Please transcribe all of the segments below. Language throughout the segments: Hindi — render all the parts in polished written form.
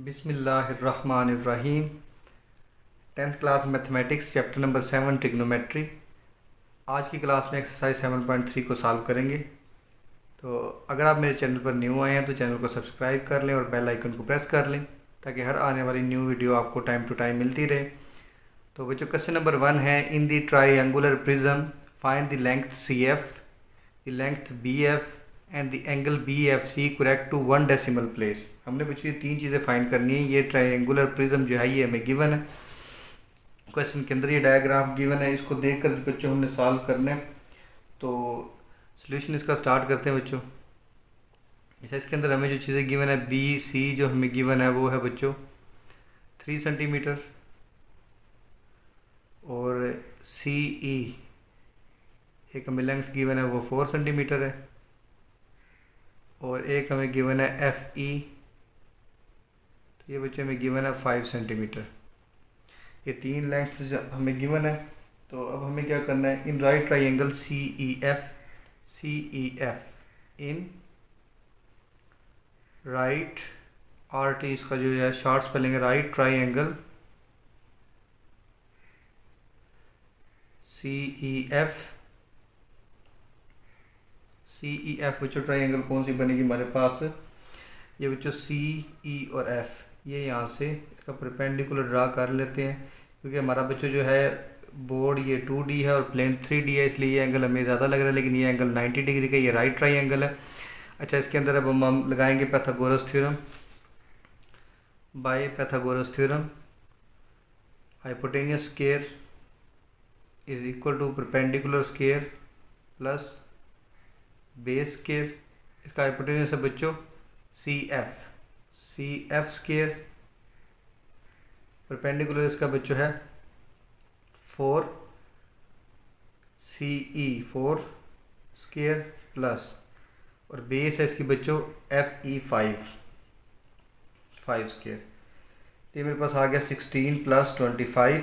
बिस्मिल्लाहिर्रहमानिर्रहीम। 10th class mathematics chapter number 7 trigonometry. आज की क्लास में एक्सरसाइज 7.3 को सॉल्व करेंगे। तो अगर आप मेरे चैनल पर न्यू आए हैं तो चैनल को सब्सक्राइब कर लें और बेल आइकन को प्रेस कर लें ताकि हर आने वाली न्यू वीडियो आपको टाइम टू टाइम मिलती रहे। तो बच्चों क्वेश्चन नंबर 1 है, in the triangular prism find the length CF, the length BF and the angle BFC correct to 1 decimal place. हमने बच्चों ये तीन चीज़ें फाइंड करनी है। ये ट्रायंगुलर प्रिज्म जो है ये हमें गिवन है, क्वेश्चन के अंदर ये डायग्राम गिवन है, इसको देखकर बच्चों हमने सॉल्व करना है। तो सॉल्यूशन इसका स्टार्ट करते हैं बच्चों। अच्छा, इसके अंदर हमें जो चीज़ें गिवन है, BC जो हमें गिवन है वो है बच्चों 3 सेंटीमीटर और CE एक हमें लेंथ गिवन है वो 4 सेंटीमीटर है और एक हमें गिवन है FE, तो ये बच्चे हमें गिवन है 5 सेंटीमीटर। ये तीन लेंथ हमें गिवन है। तो अब हमें क्या करना है, in right triangle CEF in right RT, इसका जो है शॉर्ट स्पेलिंग है राइट ट्राइंगल CEF बच्चों ट्राइंगल कौन सी बनेगी हमारे पास, ये बच्चों CE और F, ये यहाँ से इसका परपेंडिकुलर ड्रा कर लेते हैं क्योंकि हमारा बच्चों जो है बोर्ड ये 2D है और प्लेन 3D है, इसलिए ये एंगल हमें ज़्यादा लग रहा है, लेकिन ये एंगल 90 डिग्री का, ये राइट ट्राइंगल है। अच्छा, इसके अंदर अब हम लगाएंगे Pythagoras theorem. By Pythagoras theorem hypotenuse square is equal to perpendicular square plus base square. इसका हाइपोटेनियस है बच्चों CF स्क्वायर, परपेंडिकुलर इसका बच्चों है 4 CE 4 स्क्वायर प्लस और बेस है इसकी बच्चों FE 5 स्क्वायर। तो ये मेरे पास आ गया 16 plus 25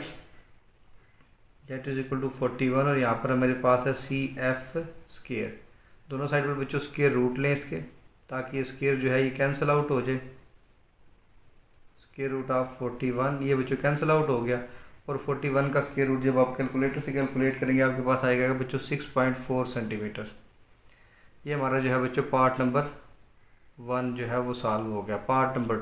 that is equal to 41 और यहाँ पर मेरे पास है CF स्क्वायर। दोनों साइड पर बच्चों स्क्वायर रूट लें इसके, ताकि स्क्वायर जो है ये कैंसिल आउट हो जाए। स्क्वायर रूट ऑफ 41 ये बच्चों कैंसिल आउट हो गया और 41 का स्क्वायर रूट जब आप कैलकुलेटर से कैलकुलेट करेंगे आपके पास आएगा बच्चों 6.4 सेंटीमीटर। ये हमारा जो है बच्चों पार्ट नंबर 1 जो है वो सॉल्व हो गया। पार्ट नंबर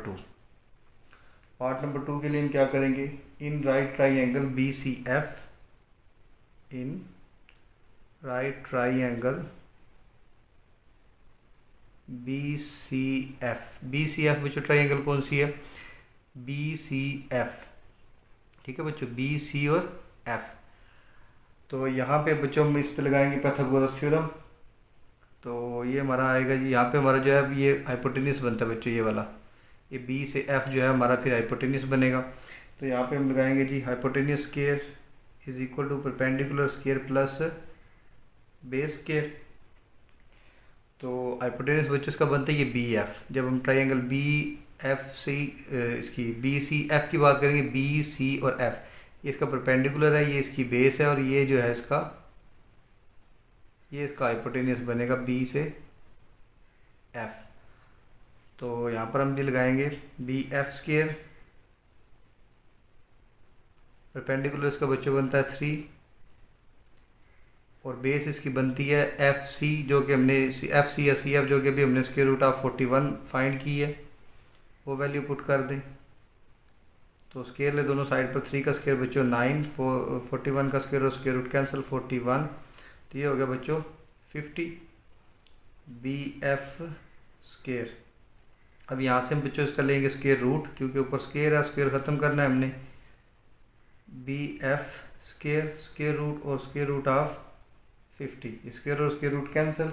2 के लिए हम क्या करेंगे, इन राइट ट्राइंगल BCF इन राइट ट्राइंगल BCF बच्चों ट्राइंगल कौन सी है, BCF, ठीक है बच्चों, BC और F। तो यहाँ पे बच्चों हम इस पे लगाएंगे पैथागोरस थ्योरम। तो ये हमारा आएगा जी, यहाँ पे हमारा जो है ये हाइपोटेन्यूस बनता है बच्चों, ये वाला ये B से F जो है हमारा फिर हाइपोटेन्यूस बनेगा। तो यहाँ पे हम लगाएंगे जी hypotenuse square is equal to perpendicular square plus base square. तो हाइपोटेन्यूस बच्चों इसका बनता है ये BF। जब हम ट्राइंगल BFC इसकी BCF की बात करेंगे, BC और F ये इसका परपेंडिकुलर है, ये इसकी बेस है और ये जो है इसका हाइपोटेन्यूस बनेगा B से F। तो यहाँ पर हम जी लगाएंगे BF स्क्वायर, परपेंडिकुलर इसका बच्चों बनता है 3 और बेस इसकी बनती है FC जो कि हमने FC या CF जो कि अभी हमने स्क्वायर रूट ऑफ 41 फाइंड की है, वो वैल्यू पुट कर दें। तो स्क्वायर ले दोनों साइड पर, 3 का स्क्वायर बच्चों 9, 41 का स्क्वायर और स्क्वायर रूट कैंसिल 41, तो ये हो गया बच्चों 50 BF स्क्वायर। अब यहाँ से हम बच्चों इसका लेंगे स्क्वायर रूट, क्योंकि ऊपर स्क्वायर है, स्क्वायर ख़त्म करना है हमने। BF स्क्वायर, स्क्वायर रूट और स्क्वायर रूट ऑफ 50, स्क्वायर और स्क्वायर रूट कैंसिल,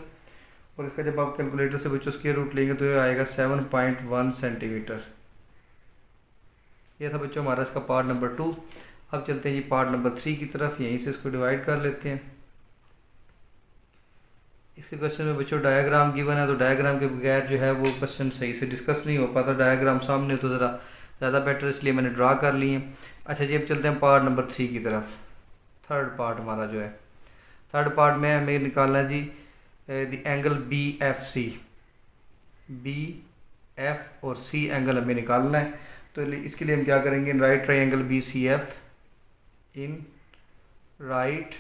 और इसका जब आप कैलकुलेटर से बच्चों स्क्वायर रूट लेंगे तो ये आएगा 7.1 सेंटीमीटर। ये था बच्चों हमारा इसका पार्ट नंबर 2। अब चलते हैं जी पार्ट नंबर 3 की तरफ। यहीं से इसको डिवाइड कर लेते हैं। इसके क्वेश्चन में बच्चों डायग्राम गिवन है, तो डायग्राम के बगैर जो है वो क्वेश्चन सही से डिस्कस नहीं हो पाता। डायग्राम सामने तो ज़रा ज़्यादा बेटर, इसलिए मैंने ड्रा कर लिए हैं। अच्छा जी, अब चलते हैं पार्ट नंबर 3 की तरफ। थर्ड पार्ट हमारा जो है, थर्ड पार्ट में हमें निकालना है जी द एंगल BFC, BF और C एंगल हमें निकालना है। तो इसके लिए हम क्या करेंगे, इन राइट ट्राइंगल BCF, इन राइट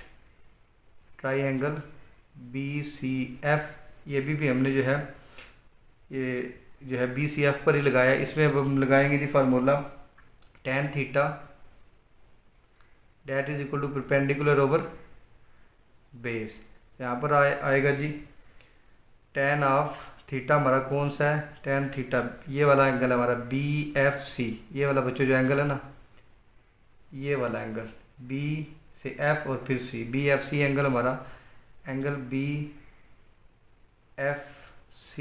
ट्राइंगल BCF, ये भी हमने जो है ये जो है BCF पर ही लगाया। इसमें अब हम लगाएंगे जी formula tan theta that is equal to perpendicular over base. यहाँ पर आएगा जी tan ऑफ थीटा हमारा कौन सा है, tan थीटा ये वाला एंगल है हमारा BFC, ये वाला बच्चों जो एंगल है ना, ये वाला एंगल B से F और फिर C, BFC एंगल हमारा angle BFC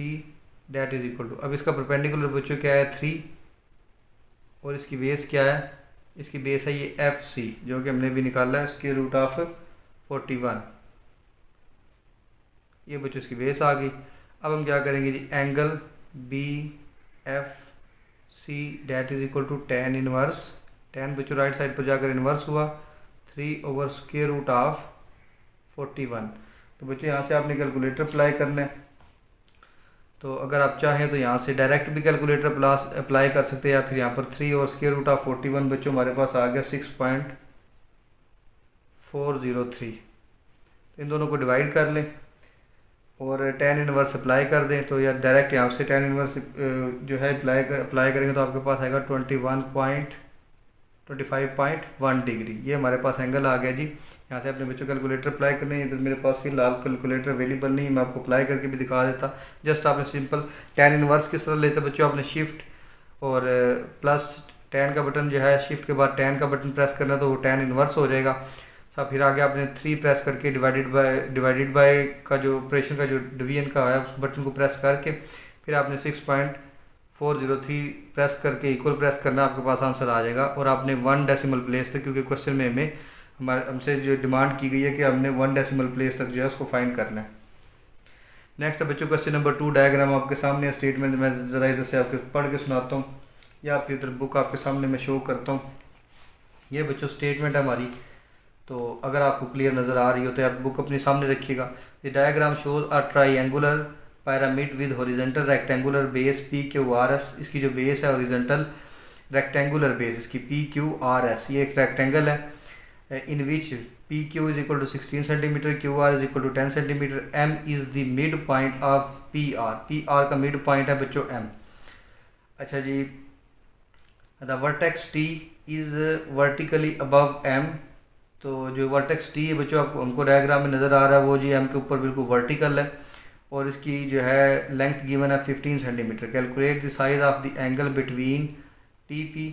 that is equal to, अब इसका परपेंडिकुलर बच्चों क्या है 3 और इसकी बेस क्या है, इसकी बेस है ये FC जो कि हमने भी निकाला है इसके रूट ऑफ 41, ये बच्चों इसकी बेस आ गई। अब हम क्या करेंगे जी, angle BFC that is equal to tan inverse, tan बच्चों राइट साइड पर जाकर इनवर्स हुआ 3 ओवर स्क्वायर रूट ऑफ 41। तो बच्चों यहाँ से आपने कैलकुलेटर अप्लाई करना है, तो अगर आप चाहें तो यहाँ से डायरेक्ट भी कैलकुलेटर अप्लाई कर सकते हैं, या फिर यहाँ पर 3 और स्क्वायर रूट ऑफ 41 बच्चों हमारे पास आ गया 6.403। तो इन दोनों को डिवाइड कर लें और tan इनवर्स अप्लाई कर दें, तो या डायरेक्ट यहाँ से tan इनवर्स जो है अप्लाई करेंगे तो आपके पास आएगा 25.1 डिग्री। ये हमारे पास एंगल आ गया जी। यहाँ से अपने बच्चों कैलकुलेटर अप्लाई करने हैं, इधर मेरे पास फिलहाल कैलकुलेटर अवेलेबल नहीं है, मैं आपको अप्लाई करके भी दिखा देता। जस्ट आपने सिंपल tan इनवर्स किस तरह लेते बच्चों, आपने शिफ्ट और प्लस tan का बटन जो है, शिफ्ट के बाद tan का बटन प्रेस करना तो वो tan इनवर्स हो जाएगा। सब फिर आगे आपने 3 प्रेस करके डिवाइडेड बाय का जो ऑपरेशन का जो डिवीजन का है उस बटन को प्रेस करके फिर आपने 6.403 प्रेस करके इक्वल प्रेस करना, आपके पास आंसर आ जाएगा। और आपने 1 डेसिमल प्लेस तक, क्योंकि क्वेश्चन में हमसे जो डिमांड की गई है कि हमने 1 डेसिमल प्लेस तक जो है उसको फाइंड करना है। नेक्स्ट है बच्चों क्वेश्चन नंबर 2, डायग्राम आपके सामने है, स्टेटमेंट मैं ज़रा इधर से आपके पढ़ के सुनाता हूँ या फिर इधर बुक आपके सामने मैं शो करता हूँ। ये बच्चों स्टेटमेंट है हमारी, तो अगर आपको क्लियर नज़र आ रही हो तो आप बुक अपने सामने रखिएगा। The diagram shows a triangular pyramid with horizontal rectangular base PQRS, इसकी जो बेस है हॉरिजॉन्टल रेक्टेंगुलर बेस इसकी PQRS, ये एक रेक्टेंगल है in which PQ is equal to 16 cm, QR is equal to 10 cm, M is the midpoint of PR, PR का मिड पॉइंट है बच्चों M। अच्छा जी, the vertex T is vertically above M, तो जो वर्टेक्स T है बच्चों आपको हमको डायग्राम में नज़र आ रहा है वो जी M के ऊपर बिल्कुल वर्टिकल है और इसकी जो है लेंथ गिवन है 15 centimetre. Calculate the size of the angle between TP,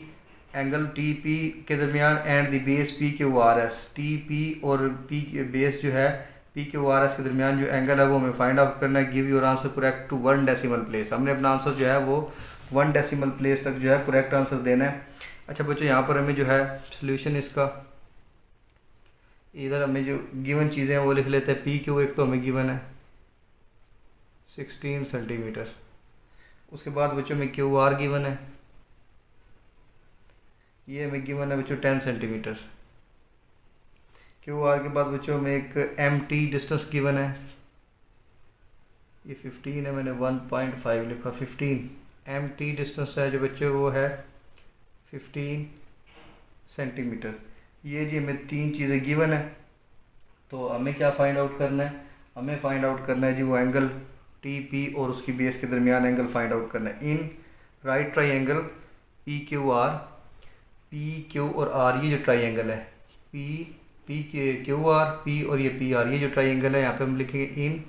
angle TP के दरमियान and the base PQRS, TP और P बेस जो है PQRS के दरमियान जो एंगल है वो हमें फाइंड आउट करना है। Give your answer correct to 1 decimal place, हमने अपना आंसर जो है वो 1 डेसिमल प्लेस तक जो है करेक्ट आंसर देना है। अच्छा बच्चों यहाँ पर हमें जो है सोल्यूशन इसका, इधर हमें जो गिवन चीज़ें हैं वो लिख लेते हैं। PQ एक तो हमें गिवन है 16 सेंटीमीटर, उसके बाद बच्चों में QR गिवन है, ये हमें गिवन है बच्चों 10 सेंटीमीटर। QR के बाद बच्चों में एक MT डिस्टेंस गिवन है, ये 15 है, मैंने 1.5 लिखा, 15 MT डिस्टेंस है जो बच्चों वो है 15 सेंटीमीटर। ये जी हमें 3 चीज़ें गिवन है, तो हमें क्या फाइंड आउट करना है, हमें फाइंड आउट करना है जी वो एंगल TP और उसकी बेस के दरमियान एंगल फाइंड आउट करना है। In right triangle PQR, PQ और R ये जो ट्राइंगल है PQR, P और ये PR ये जो ट्राइंगल है, यहाँ पे हम लिखेंगे in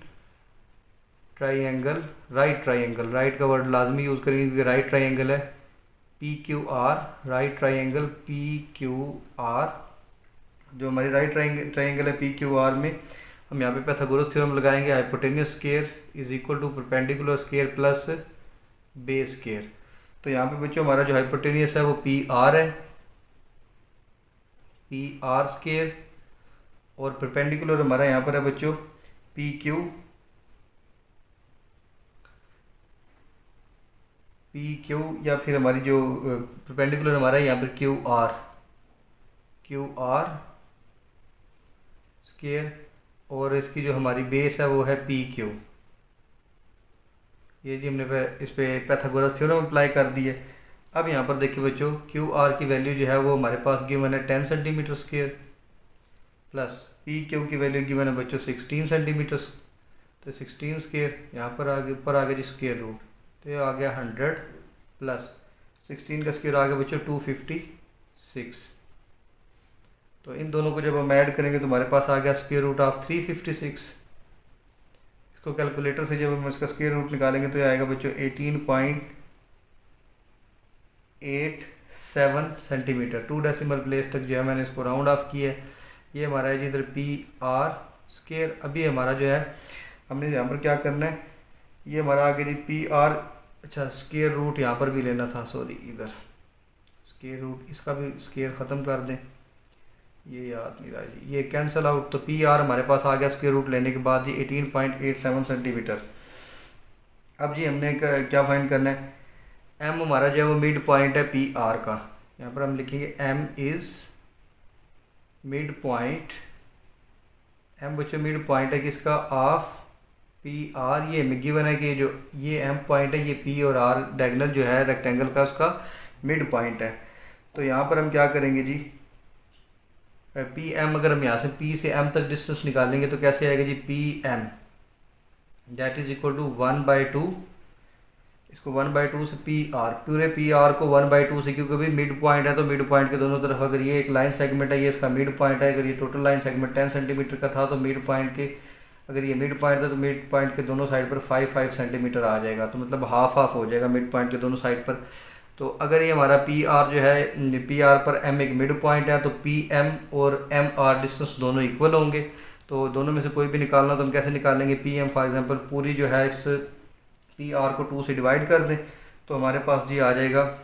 triangle right triangle, right का वर्ड लाजमी यूज़ करेंगे क्योंकि राइट ट्राइंगल है PQR, राइट ट्राइंगल PQR, जो हमारी राइट ट्राइंगल है PQR में हम यहाँ पे पाइथागोरस थ्योरम लगाएंगे। Hypotenuse square is equal to perpendicular square plus base square. तो यहाँ पे बच्चों हमारा जो हाइपोटेन्यूस है वो PR है, PR स्क्वायर, और परपेंडिकुलर हमारा यहाँ पर है बच्चों PQ या फिर हमारी जो परपेंडिकुलर हमारा है यहाँ पर QR स्क्वायर, और इसकी जो हमारी बेस है वो है PQ। ये जी हमने इस पे पाइथागोरस थ्योरम अप्लाई कर दी है। अब यहाँ पर देखिए बच्चों, क्यू आर की वैल्यू जो है वो हमारे पास गिवन है 10 centimetre square, plus P Q की वैल्यू गिवन है बच्चों 16 सेंटीमीटर, तो 16 स्क्वायर यहाँ पर आगे ऊपर आ गया जी स्क्वायर रूट, तो ये आ गया 100 प्लस 16 का स्क्वायर आ गया बच्चों 256। तो इन दोनों को जब हम ऐड करेंगे तो हमारे पास आ गया स्क्वायर रूट ऑफ 356। इसको कैलकुलेटर से जब हम इसका स्क्वायर रूट निकालेंगे तो ये आएगा बच्चों 18.87 सेंटीमीटर। 2 डेसिमल प्लेस तक जो है मैंने इसको राउंड ऑफ किया है। ये हमारा है जी इधर पी आर स्क्वायर। अभी हमारा जो है हमने यहाँ पर क्या करना है, ये हमारा आगे जी पी आर, अच्छा स्क्वायर रूट यहाँ पर भी लेना था, सॉरी इधर स्क्वायर रूट, इसका भी स्क्वायर ख़त्म कर दें, ये याद नहीं रहा जी, ये कैंसिल आउट। तो पी आर हमारे पास आ गया स्क्वायर रूट लेने के बाद जी 18.87 सेंटीमीटर। अब जी हमने क्या फाइंड करना है, एम हमारा जो है वो मिड पॉइंट है पी आर का। यहाँ पर हम लिखेंगे M is mid point, M बच्चों मिड पॉइंट है किसका, ऑफ पी आर। ये गिवन है कि जो ये एम पॉइंट है, ये पी और आर डायगोनल जो है रेक्टेंगल का, उसका मिड पॉइंट है। तो यहाँ पर हम क्या करेंगे जी, पी एम, अगर हम यहाँ से पी से एम तक डिस्टेंस निकालेंगे तो कैसे आएगा जी, P M that is equal to 1/2, इसको 1/2 से पी आर, पूरे पी आर को 1/2 से, क्योंकि भी मिड पॉइंट है तो मिड पॉइंट के दोनों तरफ, अगर ये एक लाइन सेगमेंट है, ये इसका मिड पॉइंट है, अगर ये टोटल लाइन सेगमेंट 10 सेंटीमीटर का था तो मिड पॉइंट के, अगर ये मिड पॉइंट था तो मिड पॉइंट के दोनों साइड पर 5 सेंटीमीटर आ जाएगा, तो मतलब हाफ हाफ हो जाएगा मिड पॉइंट के दोनों साइड पर। तो अगर ये हमारा पी आर जो है, पी आर पर एम एक मिड पॉइंट है, तो पी एम और एम आर डिस्टेंस दोनों इक्वल होंगे। तो दोनों में से कोई भी निकालना तो हम कैसे निकालेंगे, पी एम फॉर एग्जांपल पूरी जो है इस पी आर को 2 से डिवाइड कर दें तो हमारे पास जी आ जाएगा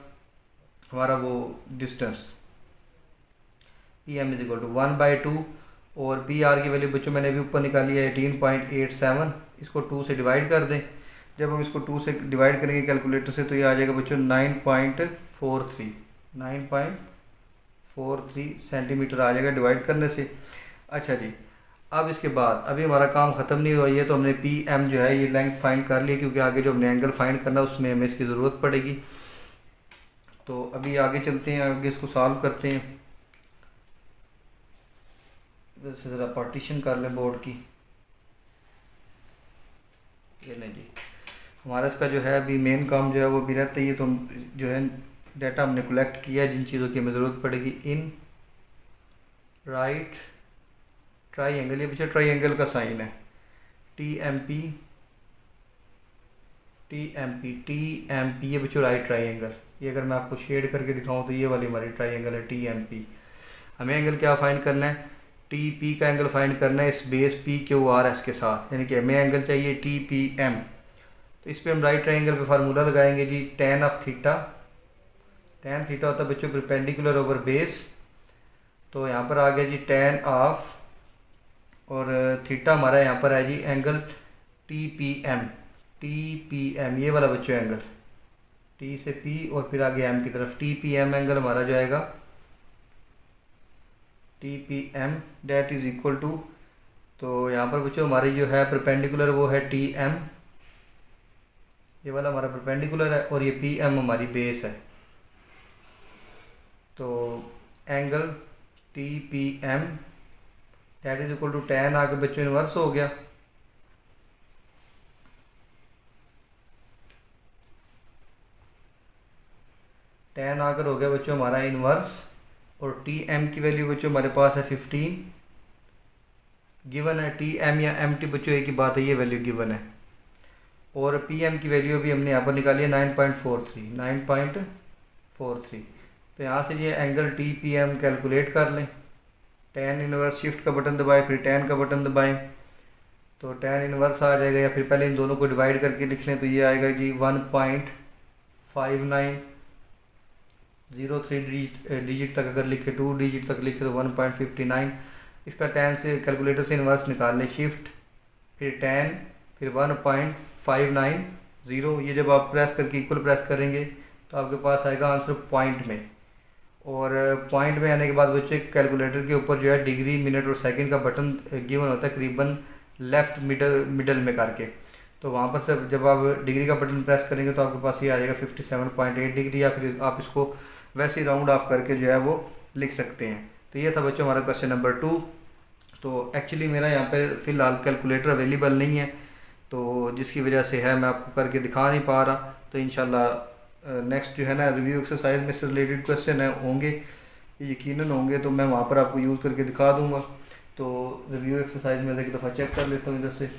हमारा वो distance, P M is equal to 1/2, और पी आर की वैल्यू बच्चों मैंने अभी ऊपर निकाली है 18.87, इसको 2 से डिवाइड कर दें। जब हम इसको 2 से डिवाइड करेंगे कैलकुलेटर से तो ये आ जाएगा बच्चों 9.43 सेंटीमीटर आ जाएगा डिवाइड करने से। अच्छा जी, अब इसके बाद अभी हमारा काम ख़त्म नहीं हुआ, ये तो हमने पी एम जो है ये लेंथ फाइंड कर लिया, क्योंकि आगे जो हमने एंगल फाइंड करना उसमें हमें इसकी ज़रूरत पड़ेगी। तो अभी आगे चलते हैं, आगे इसको सॉल्व करते हैं। इधर से ज़रा पार्टीशन कर लें बोर्ड की, ये नहीं जी, हमारा इसका जो है अभी मेन काम जो है वो भी रहता है। ये तो हम जो है डाटा हमने कलेक्ट किया है जिन चीज़ों की हमें ज़रूरत पड़ेगी, इन राइट ट्राइंगल, ये पीछे ट्राइंगल का साइन है, टी एम पी, ये बच्चों राइट ट्राइंगल। ये अगर मैं आपको शेड करके दिखाऊं तो ये वाली हमारी ट्राइंगल है टी एम पी। हमें एंगल क्या फाइंड करना है, टी पी का एंगल फाइंड करना है इस base P Q R S के साथ, यानी कि हमें एंगल चाहिए टी पी एम। तो इस पर हम राइट ट्राइंगल पे फार्मूला लगाएंगे जी, tan of theta, tan theta होता है बच्चों परपेंडिकुलर ओवर बेस। तो यहाँ पर आ गया जी tan ऑफ, और थीटा हमारा यहाँ पर है जी एंगल टी पी एम, ये वाला बच्चों एंगल, टी से पी और फिर आगे एम की तरफ, टी पी एम एंगल हमारा जो आएगा T P M that is equal to, तो यहाँ पर बच्चों हमारी जो है परपेंडिकुलर वो है टी एम, ये वाला हमारा परपेंडिकुलर है, और ये पी एम हमारी बेस है। तो angle T P M that is equal to tan आके बच्चों इन्वर्स हो गया, tan आकर हो गया बच्चों हमारा इन्वर्स, और टी एम की वैल्यू बच्चों हमारे पास है 15 गिवन है, टी एम या एम टी बच्चों एक ही बात है, ये वैल्यू गिवन है, और पी एम की वैल्यू भी हमने यहाँ पर निकाली है 9.43। तो यहाँ से ये angle T P M calculate कर लें, tan इनवर्स, शिफ्ट का बटन दबाएं फिर tan का बटन दबाएं तो tan इनवर्स आ जाएगा, या फिर पहले इन दोनों को डिवाइड करके लिख लें तो ये आएगा जी 1.5903 डिजिट तक अगर लिखे, 2 डिजिट तक लिखे तो 1.59। इसका tan से कैलकुलेटर से इनवर्स निकाल लें, शिफ्ट फिर tan फिर 1.590, ये जब आप प्रेस करके इक्वल प्रेस करेंगे तो आपके पास आएगा आंसर पॉइंट में, और पॉइंट में आने के बाद बच्चे कैलकुलेटर के ऊपर जो है डिग्री, मिनट और सेकंड का बटन गिवन होता है करीबन लेफ़्ट मिडल में करके। तो वहाँ पर से जब आप डिग्री का बटन प्रेस करेंगे तो आपके पास ये आ जाएगा 57.8 डिग्री, या फिर आप इसको वैसे ही राउंड ऑफ करके जो है वो लिख सकते हैं। तो ये था बच्चों हमारा क्वेश्चन नंबर 2। तो एक्चुअली मेरा यहाँ पर फ़िलहाल कैलकुलेटर अवेलेबल नहीं है, तो जिसकी वजह से है मैं आपको करके दिखा नहीं पा रहा। तो इंशाल्लाह नेक्स्ट जो है ना रिव्यू एक्सरसाइज में से रिलेटेड क्वेश्चन है होंगे, यकीनन होंगे, तो मैं वहाँ पर आपको यूज़ करके दिखा दूँगा। तो रिव्यू एक्सरसाइज में एक दफ़ा चेक कर लेता हूँ इधर से।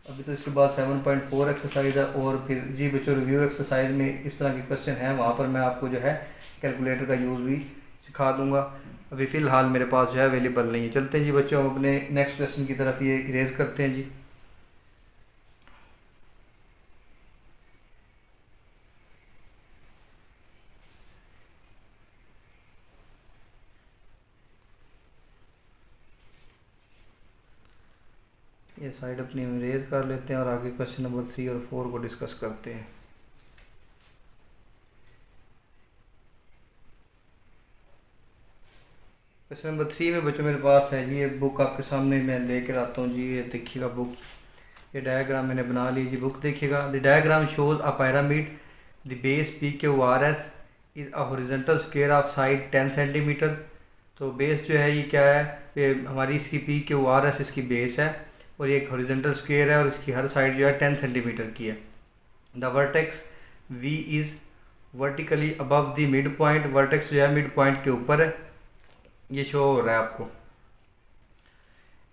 अभी तो इसके बाद 7.4 एक्सरसाइज है, और फिर जी बच्चों रिव्यू एक्सरसाइज में इस तरह के क्वेश्चन हैं, वहाँ पर मैं आपको जो है कैलकुलेटर का यूज़ भी सिखा दूँगा। अभी फ़िलहाल मेरे पास जो है अवेलेबल नहीं है। चलते हैं जी बच्चों, हम अपने नेक्स्ट क्वेश्चन की तरफ ये इरेज करते हैं जी। ये साइड अपनी इरेज कर लेते हैं और आगे क्वेश्चन नंबर 3 और 4 को डिस्कस करते हैं। क्वेश्चन नंबर 3 में बच्चों मेरे पास है जी, ये बुक आपके सामने मैं लेकर आता हूँ जी। ये देखिएगा बुक, ये डायग्राम मैंने बना ली जी। बुक देखिएगा, the diagram shows a pyramid, the base PQRS is a horizontal square of side 10 centimetre. तो बेस जो है ये क्या है, ये हमारी इसकी PQRS इसकी बेस है, और ये एक हॉरिजॉन्टल स्क्वायर है, और इसकी हर साइड जो है 10 सेंटीमीटर की है। The vertex V is vertically above the mid point, vertex जो है मिड पॉइंट के ऊपर है, ये शो हो रहा है आपको।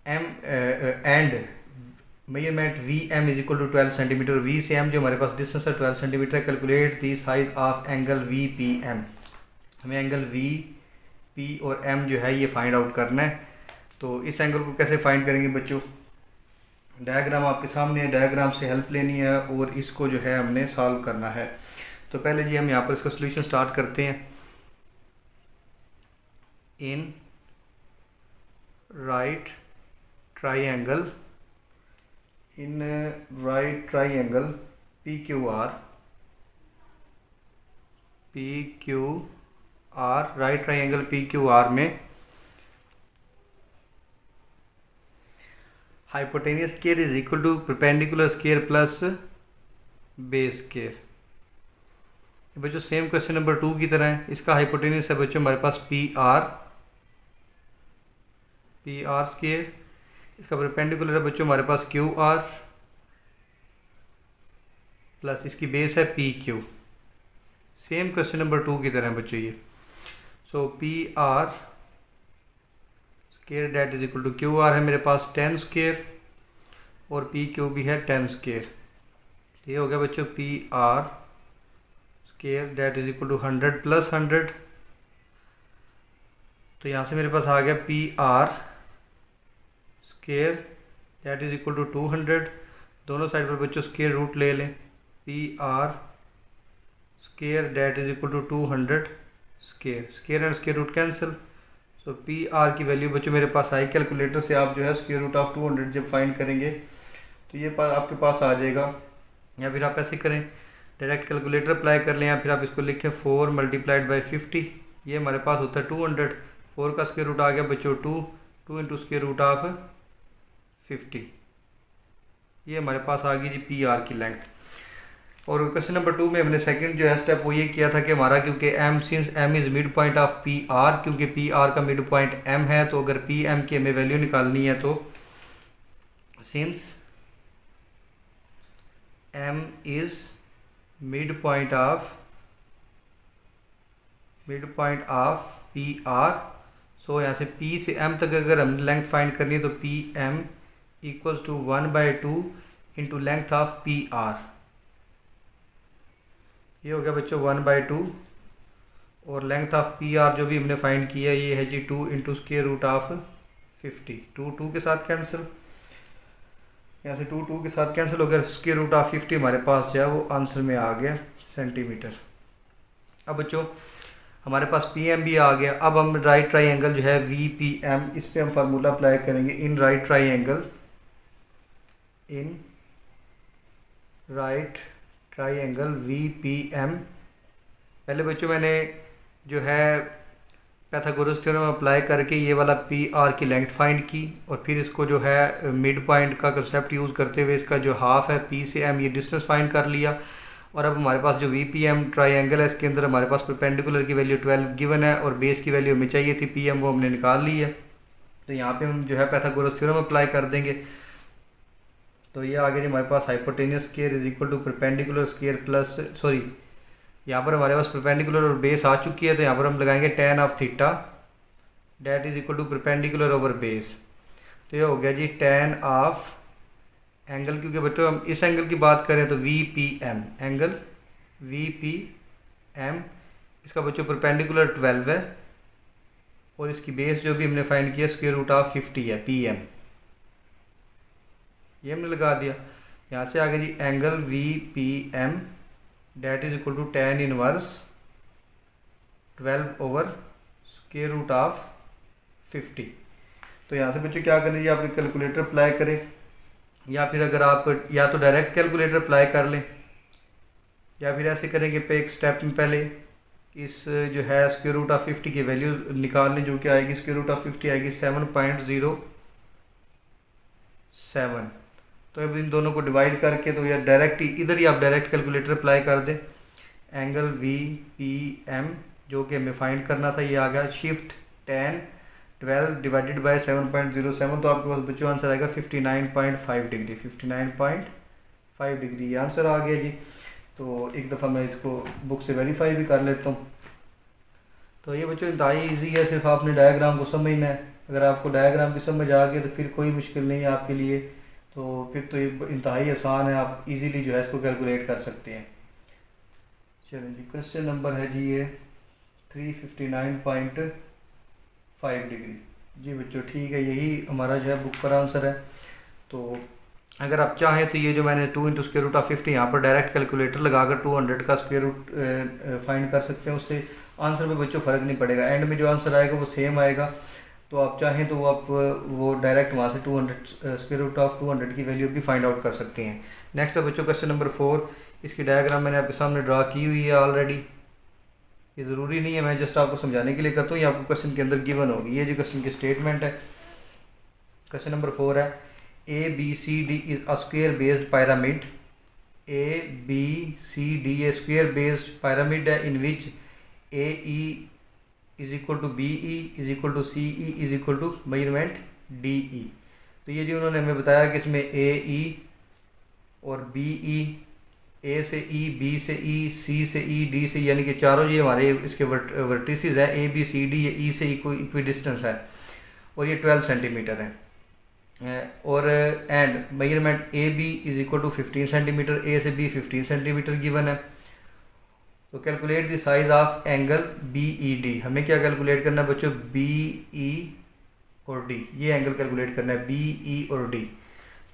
M and measurement VM is equal to 12 centimetre. V से M जो हमारे पास डिस्टेंस है 12 centimetre. Calculate the size of angle VPM, हमें एंगल VP और M जो है ये फाइंड आउट करना है। तो इस एंगल को कैसे फाइंड करेंगे बच्चों, डायग्राम आपके सामने है, डायग्राम से हेल्प लेनी है और इसको जो है हमने सॉल्व करना है। तो पहले जी हम यहाँ पर इसका सोल्यूशन स्टार्ट करते हैं। In right triangle, in right triangle PQR, right triangle PQR में hypotenuse square is equal to perpendicular square plus base square. बच्चों सेम क्वेश्चन नंबर 2 की तरह है। इसका हाइपोटेनियस है बच्चों हमारे पास PR स्क्वायर, इसका परपेंडिकुलर है बच्चों हमारे पास QR, प्लस इसकी बेस है PQ। सेम क्वेश्चन नंबर 2 की तरह है बच्चों ये। So PR square that is equal to QR है मेरे पास 10 स्क्वायर, और PQ भी है 10 स्क्वायर। ये हो गया बच्चों PR square that is equal to 100 plus 100। तो यहाँ से मेरे पास आ गया PR square that is equal to 200। दोनों साइड पर बच्चों स्क्वायर रूट ले लें। PR square that is equal to 200 square, square and square root cancel. So PR की वैल्यू बच्चों मेरे पास आई। कैलकुलेटर से आप जो है स्क्वायर रूट ऑफ 200 जब फाइंड करेंगे तो ये आपके पास आ जाएगा, या फिर आप ऐसे करें डायरेक्ट कैलकुलेटर अप्लाई कर लें, या फिर आप इसको लिखें 4 मल्टीप्लाइड बाई 50। ये हमारे पास होता है 200। 4 का स्क्वायर रूट आ गया बच्चों 2 इंटू स्क्वायर रूट ऑफ 50। ये हमारे पास आ गई जी PR की लेंथ। और क्वेश्चन नंबर 2 में हमने सेकंड जो है स्टेप वो ये किया था कि हमारा क्योंकि M since M is mid point of PR, क्योंकि PR का मिड पॉइंट M है, तो अगर PM की हमें वैल्यू निकालनी है तो since M is mid point of PR, सो यहाँ से P से M तक अगर हम लेंथ फाइंड करनी है तो PM equals to 1/2 into length of PR। ये हो गया बच्चों 1/2, और लेंथ ऑफ PR जो भी हमने फाइंड किया ये है जी 2 इंटू स्क्वायर रूट ऑफ 50। 2 के साथ कैंसिल, यहाँ से 2 के साथ कैंसिल हो गया। स्क्वायर रूट ऑफ 50 हमारे पास जो है वो आंसर में आ गया सेंटीमीटर। अब बच्चों हमारे पास PM भी आ गया। अब हम राइट ट्राइंगल जो है VPM, इस पे हम फार्मूला अप्लाई करेंगे। इन राइट ट्राइंगल VPM, पहले बच्चों मैंने जो है पैथागोरस थ्योरम अप्लाई करके ये वाला पी आर की लेंथ फाइंड की, और फिर इसको जो है मिड पॉइंट का कंसेप्ट यूज़ करते हुए इसका जो हाफ है पी से एम ये डिस्टेंस फाइंड कर लिया। और अब हमारे पास जो वी पी एम ट्राइंगल है इसके अंदर हमारे पास परपेंडिकुलर की वैल्यू 12 गिवन है और बेस की वैल्यू हमें चाहिए थी पी एम, वो हमने निकाल ली है। तो यहाँ पे हम जो है पैथागोरस थ्योरम अप्लाई कर देंगे। तो ये आ गया जी हमारे पास hypotenuse square is equal to perpendicular square plus sorry यहाँ पर हमारे पास परपेंडिकुलर और बेस आ चुकी है, तो यहाँ पर हम लगाएंगे tan of theta that is equal to perpendicular over base. तो ये हो गया जी टेन ऑफ एंगल, क्योंकि बच्चों हम इस एंगल की बात करें तो V P M, angle V P M इसका बच्चों परपेंडिकुलर 12 है और इसकी बेस जो भी हमने फाइंड किया स्क्वायर रूट ऑफ 50 है पी एम, ये हमने लगा दिया। यहाँ से आगे जी angle V P M that is equal to tan inverse 12 over square root of 50। तो यहाँ से बच्चों क्या करें जी, आप कैलकुलेटर अप्लाई करें, या फिर अगर आप या तो डायरेक्ट कैलकुलेटर अप्लाई कर लें, या फिर ऐसे करेंगे पे एक स्टेप में पहले इस जो है स्क्वायर रूट ऑफ 50 की वैल्यू निकाल लें, जो कि आएगी स्क्वायर रूट ऑफ 50 आएगी 7.07। तो अब इन दोनों को डिवाइड करके तो यार डायरेक्ट इधर ही आप डायरेक्ट कैलकुलेटर अप्लाई कर दें। एंगल वी पी एम जो कि हमें फाइंड करना था ये आ गया शिफ्ट 10 12 डिवाइडेड बाय 7.07, तो आपके पास बच्चों आंसर आएगा 59.5 डिग्री, 59.5 डिग्री ये आंसर आ गया जी। तो एक दफ़ा मैं इसको बुक से वेरीफाई भी कर लेता हूँ। तो ये बच्चों इंतहाई ईजी है, सिर्फ आपने डायग्राम को समझना है। अगर आपको डायग्राम की समझ आ गई तो फिर कोई मुश्किल नहीं है आपके लिए, तो फिर तो ये इंतहाई आसान है, आप इजीली जो है इसको कैलकुलेट कर सकते हैं। चलिए जी क्वेश्चन नंबर है जी ये 359.5 डिग्री। जी बच्चों ठीक है, यही हमारा जो है बुक पर आंसर है। तो अगर आप चाहें तो ये जो मैंने 2 इंटू स्क्वायर रूट ऑफ 50 यहाँ पर डायरेक्ट कैलकुलेटर लगाकर 200 का स्क्वायर रूट फाइंड कर सकते हैं, उससे आंसर में बच्चों फ़र्क नहीं पड़ेगा, एंड में जो आंसर आएगा वो सेम आएगा। तो आप चाहें तो आप वो डायरेक्ट वहाँ से 200 स्क्वायर रूट ऑफ 200 की वैल्यू भी फाइंड आउट कर सकते हैं। नेक्स्ट है बच्चों क्वेश्चन नंबर 4। इसकी डायग्राम मैंने आपके सामने ड्रा की हुई है ऑलरेडी, ये ज़रूरी नहीं है, मैं जस्ट आपको समझाने के लिए करता हूँ, ये आपको क्वेश्चन के अंदर गिवन होगी। ये जो क्वेश्चन की स्टेटमेंट है, क्वेश्चन नंबर 4 है A B C D is a square based pyramid, A B C D A square based pyramid है in which A E is equal to B E is equal to C E is equal to measurement D E. तो ये जो उन्होंने हमें बताया कि इसमें ए ई और बी ई, ए से ई, बी से ई, सी से ई, डी से, यानी कि चारों ये हमारे इसके वर्टिसेस हैं, ए बी सी डी, ये ई से इक्वी डिस्टेंस है और ये 12 सेंटीमीटर है। और and measurement A B is equal to 15 centimetre, A से बी 15 सेंटीमीटर गिवन है। तो calculate the size of angle B E D, हमें क्या कैलकुलेट करना है बच्चों, बी ई और डी, ये एंगल कैलकुलेट करना है बी ई और डी।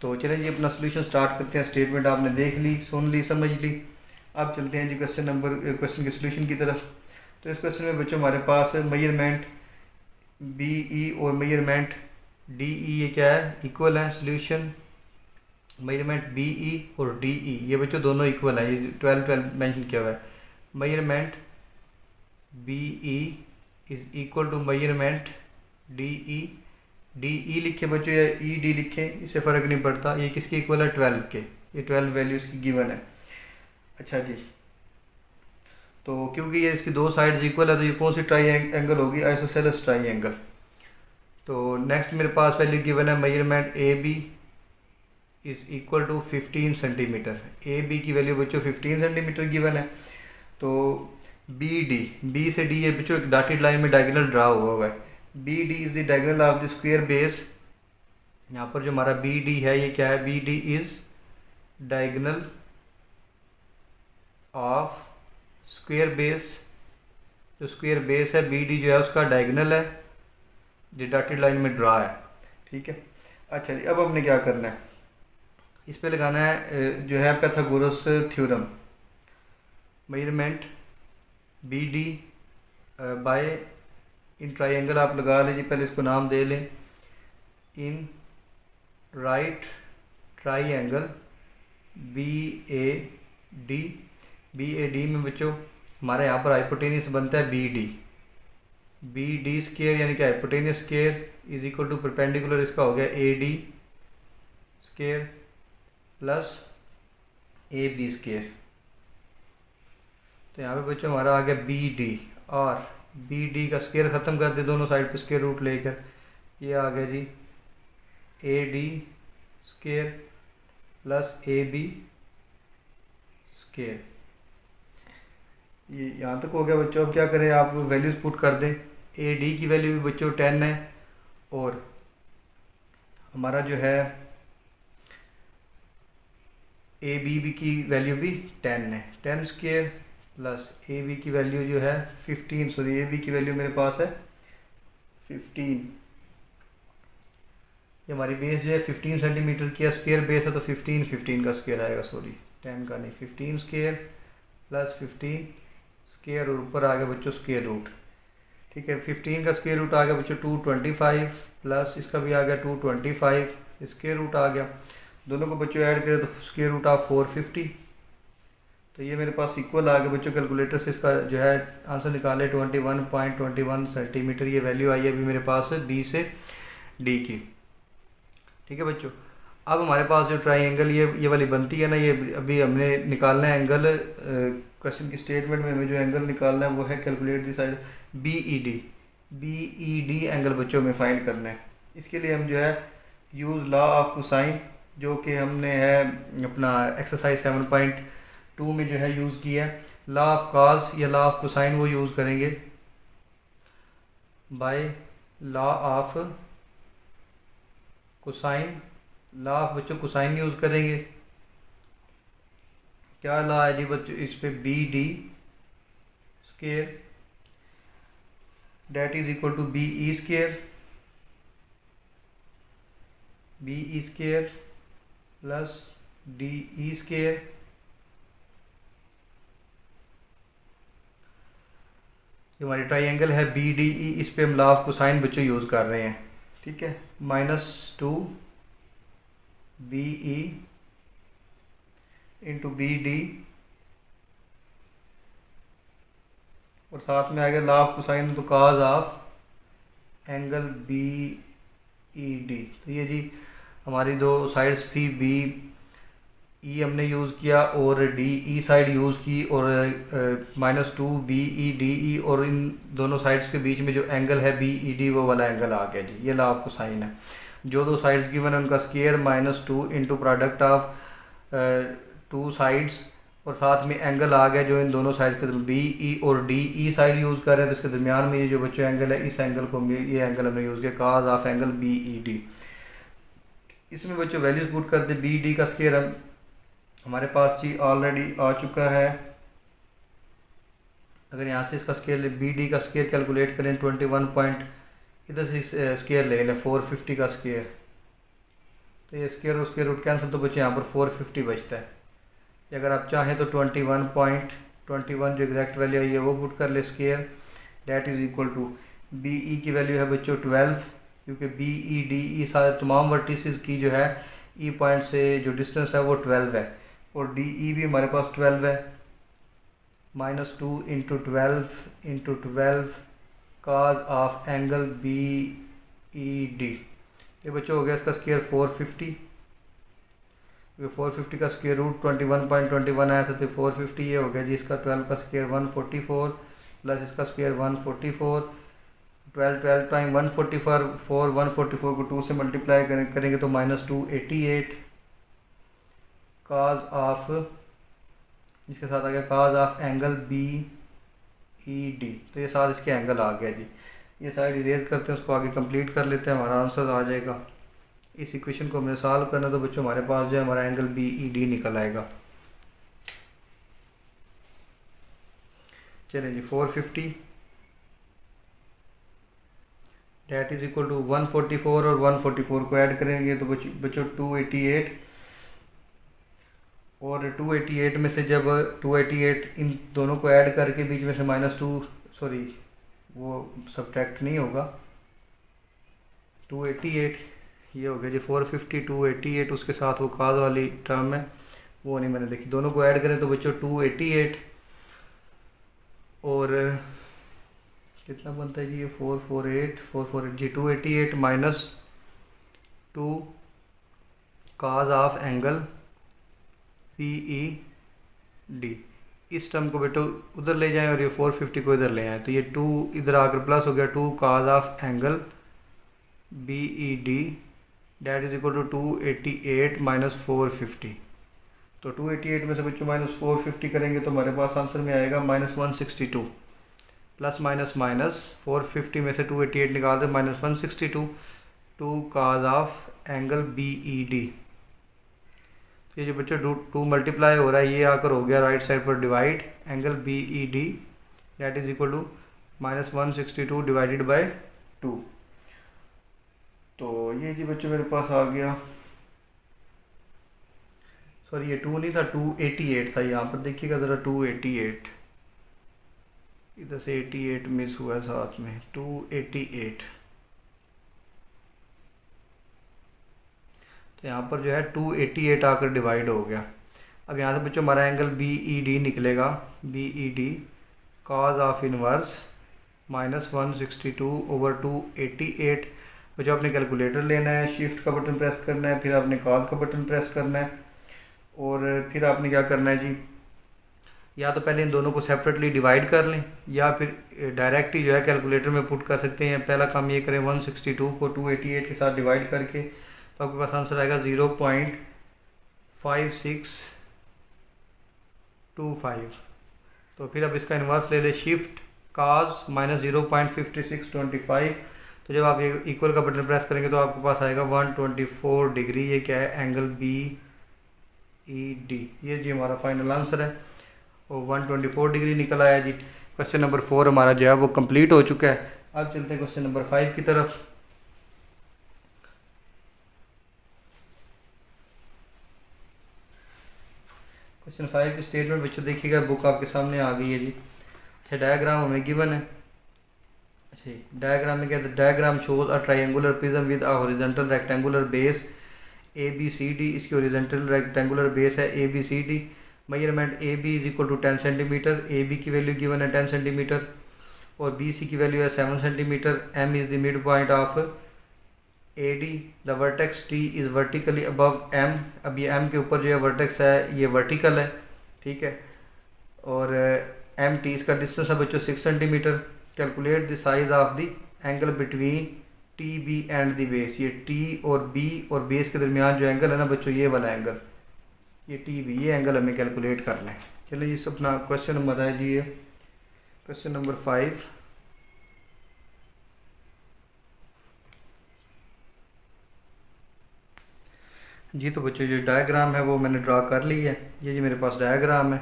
तो चलें जी अपना सोल्यूशन स्टार्ट करते हैं। स्टेटमेंट आपने देख ली, सुन ली, समझ ली। अब चलते हैं जी क्वेश्चन के सोल्यूशन की तरफ। तो इस क्वेश्चन में बच्चों हमारे पास मेजरमेंट बी ई और मेजरमेंट डी ई ये क्या है, इक्वल है। सोल्यूशन मेजरमेंट बी ई और डी ई ये बच्चों दोनों इक्वल हैं, ये 12 मेंशन किया हुआ है। Measurement B E is equal to measurement D E, D E लिखे बच्चों या ई डी लिखे, इससे फ़र्क नहीं पड़ता, ये किसके इक्वल है, 12 के, ये 12 वैल्यूज़ की गिवन है। अच्छा जी, तो क्योंकि ये इसकी दो साइड्स इक्वल है तो ये कौन सी ट्राई एंगल होगी, आइसोसेलेस ट्राई एंगल। तो नेक्स्ट मेरे पास वैल्यू गिवन है measurement A B is equal to 15 centimetre, A B की वैल्यू बच्चों 15 सेंटीमीटर गिवन है। तो बी डी, बी से डी ये बच्चों एक डॉटेड लाइन में डायगोनल ड्रा हुआ है, B D is the diagonal of the square base. यहाँ पर जो हमारा बी डी है ये क्या है, B D is diagonal of square base, जो स्क्वायर बेस है बी डी जो है उसका डायगोनल है, जो डॉटेड लाइन में ड्रा है, ठीक है। अच्छा जी, अब हमने क्या करना है, इस पे लगाना है जो है Pythagoras theorem. Measurement B D by in triangle आप लगा लीजिए, पहले इसको नाम दे लें, in right triangle B A D में बच्चों हमारे यहाँ पर हाइपोटेनियस बनता है B D, B D square यानी कि hypotenuse square is equal to perpendicular, इसका हो गया A D square plus A B square. तो यहाँ पे बच्चों हमारा आ गया बी डी, और बी डी का स्केयर ख़त्म कर दे दोनों साइड पे स्केयर रूट लेकर, ये आ गया जी A D square plus A B square. ये यहाँ तक हो गया बच्चों। अब क्या करें, आप वैल्यूज़ पुट कर दें। ए डी की वैल्यू भी बच्चों 10 है, और हमारा जो है ए बी की वैल्यू भी 10 है। 10 स्केयर प्लस ए बी की वैल्यू जो है 15, सॉरी ए बी की वैल्यू मेरे पास है 15। ये हमारी बेस जो है 15 सेंटीमीटर की स्क्वायर बेस है, तो 15 का स्क्वायर आएगा, सॉरी 10 का नहीं, 15 स्क्वायर प्लस 15 स्क्वायर, और ऊपर आ गया बच्चों स्क्वायर रूट। ठीक है, 15 का स्क्वायर रूट आ गया बच्चों 225 प्लस इसका भी आ गया 225 स्क्वायर रूट आ गया। दोनों को बच्चों ऐड करें तो स्क्वायर रूट ऑफ 450। तो ये मेरे पास इक्वल आ गया बच्चों। कैलकुलेटर से इसका जो है आंसर निकाले 21.21 सेंटीमीटर, ये वैल्यू आई है अभी मेरे पास बी से डी की। ठीक है बच्चों, अब हमारे पास जो ट्राइंगल ये वाली बनती है ना, ये अभी हमने निकालना है एंगल। क्वेश्चन की स्टेटमेंट में हमें जो एंगल निकालना है वो है calculate the side B E D angle बच्चों में फाइंड करना है। इसके लिए हम जो है यूज़ लॉ ऑफ कोसाइन, जो कि हमने है अपना एक्सरसाइज 7.2 में जो है यूज़ किया है। लॉ ऑफ कॉज या लॉ ऑफ कोसाइन वो यूज़ करेंगे by law of cosine. Law of बच्चों कोसाइन यूज़ करेंगे। क्या लॉ है जी बच्चों इस पे, B D square that is equal to B E square plus D E square. जो हमारी ट्राइंगल है बी डी ई, इस पे हम लॉ ऑफ कोसाइन बच्चों यूज़ कर रहे हैं। ठीक है, -2 B E into B D, और साथ में आ गया लॉ ऑफ कोसाइन तो cos of angle B E D. तो ये जी हमारी दो साइड्स थी, बी ई हमने यूज़ किया और डी ई साइड यूज़ की, और -2 बी ई डी ई, और इन दोनों साइड्स के बीच में जो एंगल है बी ई डी वो वाला एंगल आ गया जी। ये लॉ ऑफ कोसाइन है। जो दो साइड्स गिवन है उनका square -2 into product of 2 sides, और साथ में एंगल आ गया जो इन दोनों साइड के बी ई और डी ई साइड यूज़ कर रहे हैं, तो इसके दरमियान में ये जो बच्चों एंगल है, इस एंगल को ये एंगल हमने यूज़ किया cos of angle B E D. इसमें बच्चों वैल्यूज पुट कर दे। बी डी का स्क्वायर हमारे पास जी ऑलरेडी आ चुका है। अगर यहाँ से इसका स्क्वायर बी डी का स्क्वायर कैलकुलेट करें 21 पॉइंट, इधर से स्क्वायर ले लें 450 का स्क्वायर, तो ये स्क्वायर और स्क्वायर रूट कैंसिल, तो बच्चे यहाँ पर 450 बचता है। अगर आप चाहें तो 21.21 जो एग्जैक्ट वैल्यू है ये वो पुट कर ले square, that is equal to B E की वैल्यू है बच्चों 12, क्योंकि बी ई डी ई सारे तमाम वर्टिसेस की जो है ई पॉइंट से जो डिस्टेंस है वो 12 है, और डी ई भी हमारे पास 12 है। -2 into 12 cos of angle B E D, ये बच्चों हो गया इसका स्क्वायर 450। 450 का स्क्वायर रूट 21.21 आया था, तो 450 ये हो गया जी इसका 12 का स्क्वायर 144 प्लस इसका स्क्वायर 144। 12 टाइम 144 को 2 से मल्टीप्लाई करेंगे तो -288 cos ऑफ, इसके साथ आ गया cos of angle B E D. तो ये साथ इसके एंगल आ गया जी। ये साइड इरेज करते हैं, उसको आगे कंप्लीट कर लेते हैं, हमारा आंसर आ जाएगा। इस इक्वेशन को हमने सॉल्व करना, तो बच्चों हमारे पास जो है हमारा एंगल बी ई डी निकल आएगा। चलें जी, 450 डेट इज़ इक्वल टू 144 और 144 को ऐड करेंगे तो बच्चों 288, और 288 में से जब 288 इन दोनों को ऐड करके बीच में से -2, सॉरी वो सब्ट्रैक्ट नहीं होगा, 288 ये हो गया जी 450 288, उसके साथ वो काज वाली टर्म है वो नहीं मैंने देखी। दोनों को ऐड करें तो बच्चों 288 और कितना बनता है जी ये 448 जी 288 minus 2 cos of angle PED। इस टर्म को बेटो उधर ले जाएं और ये 450 को इधर ले आएँ, तो ये 2 इधर आकर प्लस हो गया 2 cos of angle BED that is equal to 288 minus 450। तो 288 में से बच्चों माइनस 450 करेंगे तो हमारे पास आंसर में आएगा -162। प्लस माइनस माइनस 450 में से 288 निकाल दे -162 2 cos ऑफ एंगल BED। तो ये जो बच्चों 2 मल्टीप्लाई हो रहा है ये आकर हो गया राइट साइड पर divide angle BED that is equal to -162 divided by 2। तो ये जी बच्चों मेरे पास आ गया, सॉरी ये 2 नहीं था 288 था, यहाँ पर देखिएगा ज़रा 288, इधर से 88 मिस हुआ है साथ में 288। तो यहाँ पर जो है 288 आकर डिवाइड हो गया। अब यहाँ से बच्चों हमारा एंगल BED निकलेगा, BED cos of inverse -162 over 288। बच्चों आपने कैलकुलेटर लेना है, शिफ्ट का बटन प्रेस करना है, फिर आपने cos का बटन प्रेस करना है और फिर आपने क्या करना है जी, या तो पहले इन दोनों को सेपरेटली डिवाइड कर लें या फिर डायरेक्ट ही जो है कैलकुलेटर में पुट कर सकते हैं। पहला काम ये करें 162 को 288 के साथ डिवाइड करके, तो आपके पास आंसर आएगा 0.5625। तो फिर अब इसका इन्वर्स ले ले, शिफ्ट cos -0.5625। तो जब आप ये इक्वल का बटन प्रेस करेंगे तो आपके पास आएगा 124 डिग्री। ये क्या है, एंगल BED। ये जी हमारा फाइनल आंसर है और 124 डिग्री निकल आया जी। क्वेश्चन नंबर 4 हमारा जो है वो कंप्लीट हो चुका है। अब चलते हैं क्वेश्चन नंबर 5 की तरफ। क्वेश्चन 5 की स्टेटमेंट बच्चों देखिएगा, बुक आपके सामने आ गई है जी। अच्छा डायग्राम हमें गिवन है। अच्छा डायग्राम में क्या है, diagram shows a triangular prism with a horizontal rectangular base ABCD। इसकी हॉरिजॉन्टल रेक्टेंगुलर बेस है ABCD। Measurement AB is equal to 10 centimetre. AB की वैल्यू गिवन है 10 सेंटीमीटर और BC की वैल्यू है 7 centimetre. M is the mid point of AD। The vertex T is vertically above M। अब ये M के ऊपर जो है वर्टेक्स है ये वर्टिकल है, ठीक है। और MT इसका डिस्टेंस है बच्चों 6 centimetre. Calculate the size of the angle between TB and the base. ये T और B और बेस के दरमियान जो एंगल है ना बच्चों, ये वाला एंगल, ये TB, ये एंगल हमें कैलकुलेट करना है। चलिए इस अपना क्वेश्चन नंबर है जी, ये क्वेश्चन नंबर 5। जी तो बच्चों जो डायग्राम है वो मैंने ड्रा कर ली है। ये जी मेरे पास डायग्राम है।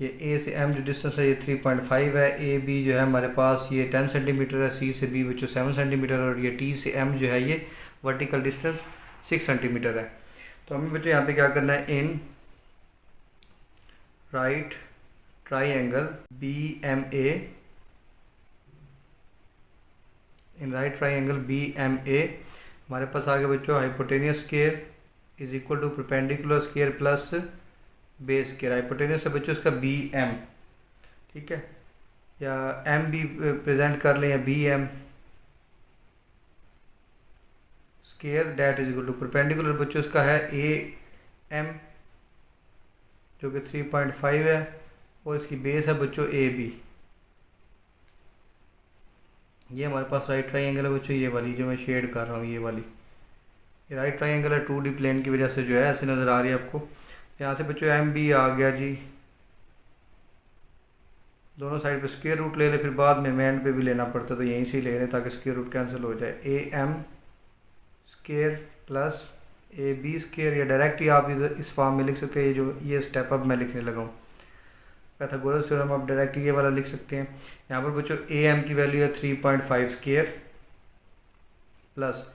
ये A से M जो डिस्टेंस है ये 3.5 है। AB जो है हमारे पास ये 10 सेंटीमीटर है। C से B बच्चों 7 सेंटीमीटर और ये T से M जो है ये वर्टिकल डिस्टेंस 6 सेंटीमीटर है। तो हमें बच्चों यहाँ पे क्या करना है, in right triangle BMA, in right triangle BMA हमारे पास आ गया बच्चों hypotenuse square is equal to perpendicular square plus base square. Hypotenuse है बच्चों इसका BM, ठीक है, या M भी प्रेजेंट कर लें या BM square that is equal to perpendicular बच्चों इसका है AM जो कि 3.5 है और इसकी बेस है बच्चों AB। ये हमारे पास राइट ट्राइंगल है बच्चों, ये वाली जो मैं शेड कर रहा हूँ, ये वाली ये राइट ट्राइंगल है। 2D प्लेन की वजह से जो है ऐसे नज़र आ रही है आपको। यहाँ से बच्चों MB आ गया जी, दोनों साइड पे स्क्वायर रूट ले ले, फिर बाद में एंड पे भी लेना पड़ता तो यहीं से ही ले लें ताकि स्क्वायर रूट कैंसिल हो जाए। AM square plus AB square, या डायरेक्ट ही आप इधर इस फॉर्म में लिख सकते हैं। ये जो ये स्टेप अप मैं लिखने लगा हूँ पाइथागोरस थ्योरम, आप डायरेक्ट ये वाला लिख सकते हैं। यहाँ पर बच्चों AM की वैल्यू है 3.5 स्क्वायर प्लस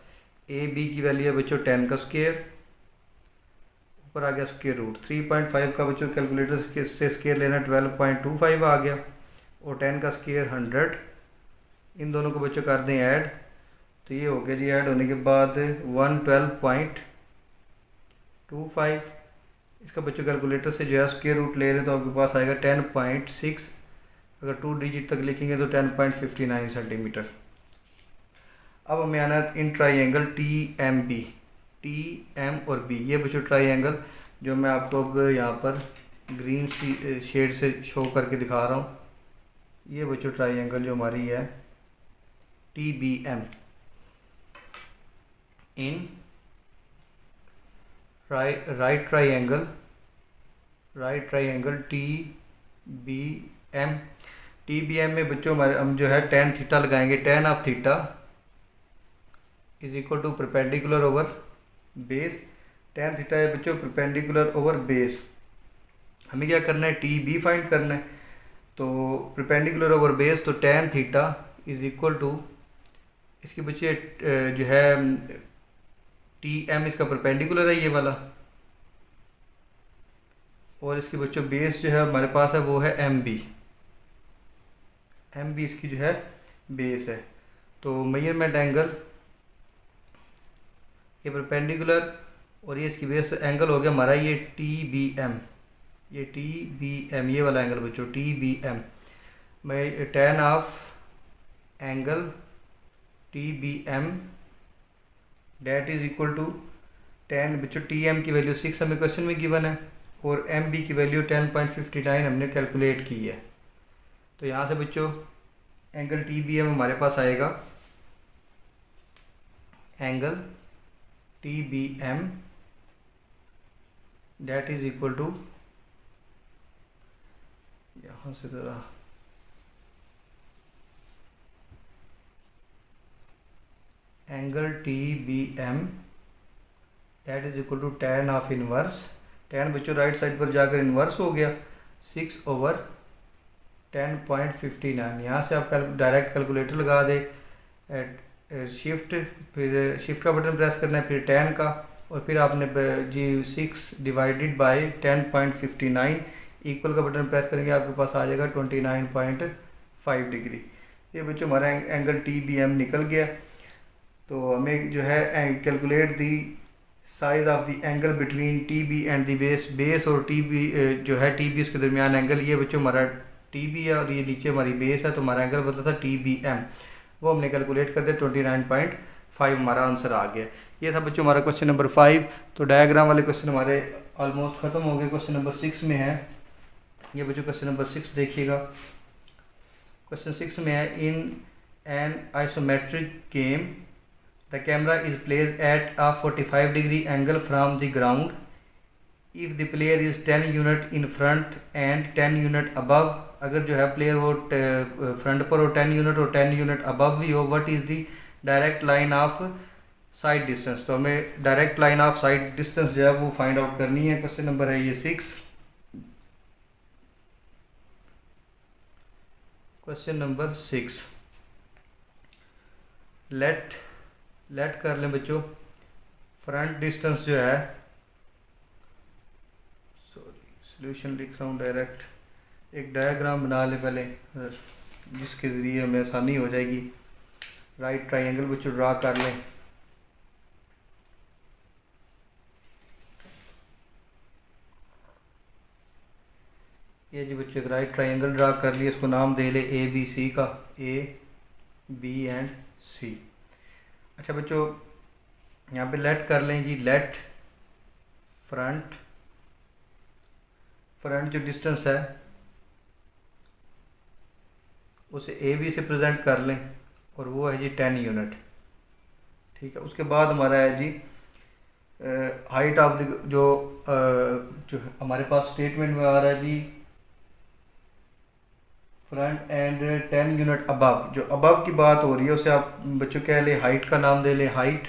AB की वैल्यू है बच्चों 10 का स्क्वायर, ऊपर आ गया स्क्वायर रूट। 3.5 का बच्चों कैलकुलेटर से स्क्वायर लेना 12.25 आ गया और 10 का स्क्वायर 100। इन दोनों को बच्चों कर दें ऐड, तो ये हो गया जी। ऐड होने के बाद 112.25। इसका बच्चों कैलकुलेटर से जो है स्क्वायर रूट ले रहे तो आपके पास आएगा 10.6 अगर 2 डिजिट तक लिखेंगे तो 10.59 सेंटीमीटर। अब हमें आना इन ट्राइंगल TMB, TM और B। ये बच्चों ट्राइंगल जो मैं आपको अब यहाँ पर ग्रीन शेड से शो करके दिखा रहा हूँ, ये बच्चों ट्राइंगल जो हमारी है TBM in right triangle TBM। TBM में बच्चों हमारे हम जो है tan थीटा लगाएंगे। tan of theta is equal to perpendicular over base. tan theta है बच्चों परपेंडिकुलर ओवर बेस। हमें क्या करना है, TB फाइंड करना है। तो परपेंडिकुलर ओवर बेस, तो tan theta is equal to इसके बच्चे जो है TM इसका परपेंडिकुलर है ये वाला, और इसके बच्चों बेस जो है हमारे पास है वो है MB इसकी जो है बेस है। तो मेजरमेंट एंगल ये परपेंडिकुलर और ये इसकी बेस, एंगल हो गया हमारा ये TBM, ये वाला एंगल बच्चों TBM। मैं tan of angle TBM that is equal to tan बच्चों TM की वैल्यू 6 हमें क्वेश्चन में गिवन है और MB की वैल्यू 10.59 हमने कैलकुलेट की है। तो यहाँ से बच्चों एंगल TBM हमारे पास आएगा, angle TBM that is equal to, यहाँ से ज़रा angle TBM that is equal to tan of inverse. tan बच्चों राइट साइड पर जाकर इनवर्स हो गया 6/10.59। यहाँ से आप डायरेक्ट कैलकुलेटर लगा दे, शिफ्ट, फिर शिफ्ट का बटन प्रेस करना है, फिर tan का, और फिर आपने जी 6 डिवाइडेड बाय 10.59 इक्वल का बटन प्रेस करेंगे, आपके पास आ जाएगा 29.5 डिग्री। ये बच्चों हमारा एंगल TBM निकल गया। तो हमें जो है calculate the size of the angle between TB and the base. Base और TB जो है TB उसके दरमियान एंगल, ये बच्चों हमारा TB है और ये नीचे हमारी बेस है, तो हमारा एंगल बनता था TBM, वो हमने कैलकुलेट कर दिया, 29.5 हमारा आंसर आ गया। ये था बच्चों हमारा क्वेश्चन नंबर 5। तो डायग्राम वाले क्वेश्चन हमारे ऑलमोस्ट ख़त्म हो गए। क्वेश्चन नंबर 6 में है, ये बच्चों क्वेश्चन नंबर 6 देखिएगा। क्वेश्चन 6 में है in an isometric game the camera is placed at a 45 degree angle from the ground. If the player is 10 unit in front and 10 unit above, अगर जो है प्लेयर वो फ्रंट पर हो 10 यूनिट और 10 यूनिट अबव भी हो, what is the direct line of sight distance. तो हमें direct line of sight distance जो है वो फाइंड आउट करनी है। क्वेश्चन नंबर है ये 6। क्वेश्चन नंबर 6, लेट कर लें बच्चों फ्रंट डिस्टेंस जो है, सॉरी सॉल्यूशन लिख रहा हूँ डायरेक्ट, एक डायग्राम बना लें पहले जिसके ज़रिए हमें आसानी हो जाएगी। राइट ट्राइंगल बच्चों ड्रा कर लें। ये जी बच्चों एक राइट ट्राइंगल ड्रा कर लिए, इसको नाम दे ले ABC का, A B एंड C। अच्छा बच्चों यहाँ पे लेट कर लें जी, लेट फ्रंट जो डिस्टेंस है उसे AB से प्रेजेंट कर लें और वो है जी 10 यूनिट। ठीक है, उसके बाद हमारा है जी हाइट ऑफ द जो हमारे पास स्टेटमेंट में आ रहा है जी फ्रंट एंड 10 यूनिट अबव। जो अबव की बात हो रही है उसे आप बच्चों कह लें हाइट का नाम दे लें, हाइट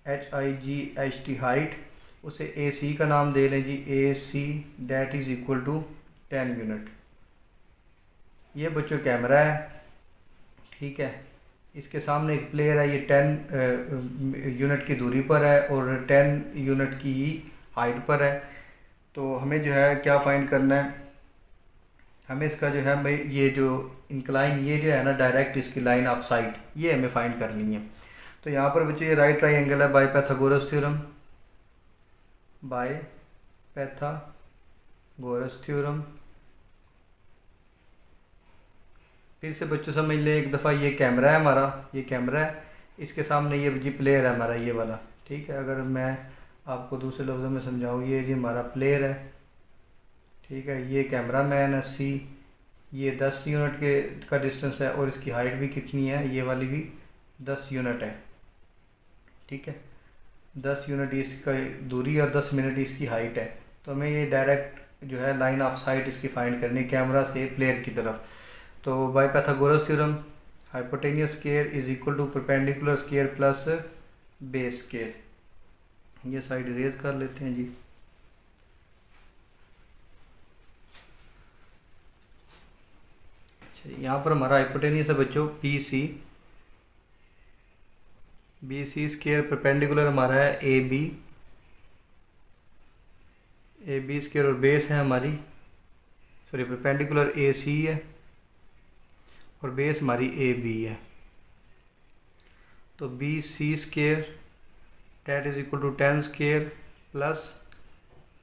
HIGHT हाइट। उसे AC का नाम दे लें जी AC that is equal to 10 unit. ये बच्चों कैमरा है, ठीक है, इसके सामने एक प्लेयर है, ये 10 यूनिट की दूरी पर है और 10 यूनिट की हाइट पर है। तो हमें जो है क्या फाइंड करना है, हमें इसका जो है भाई ये जो इंक्लाइन ये जो है ना डायरेक्ट इसकी लाइन ऑफ साइट ये हमें फाइंड करनी है। तो यहाँ पर बच्चों ये राइट ट्राइंगल है बाय पैथागोरस थ्योरम फिर से बच्चों समझ लें एक दफ़ा, ये कैमरा है हमारा, ये कैमरा है, इसके सामने ये जी प्लेयर है हमारा, ये वाला। ठीक है, अगर मैं आपको दूसरे लफ्ज़ों में समझाऊँ, ये जी हमारा प्लेयर है। ठीक है, ये कैमरा मैन है सी, ये 10 यूनिट के का डिस्टेंस है और इसकी हाइट भी कितनी है, ये वाली भी 10 यूनिट है। ठीक है, 10 यूनिट इसका दूरी और 10 मिनट इसकी हाइट है। तो हमें ये डायरेक्ट जो है लाइन ऑफ साइट इसकी फाइंड करनी, कैमरा से प्लेयर की तरफ। तो by Pythagoras theorem hypotenuse square is equal to perpendicular square plus base square. ये साइड इरेज कर लेते हैं जी। अच्छा, यहाँ पर हमारा हाइपोटेनियस है बच्चों बी सी स्क्वायर, परपेंडिकुलर हमारा है ए बी स्क्वायर और बेस है हमारी, सॉरी परपेंडिकुलर ए सी है और बेस हमारी ए बी है। तो B C square that is equal to 10 square plus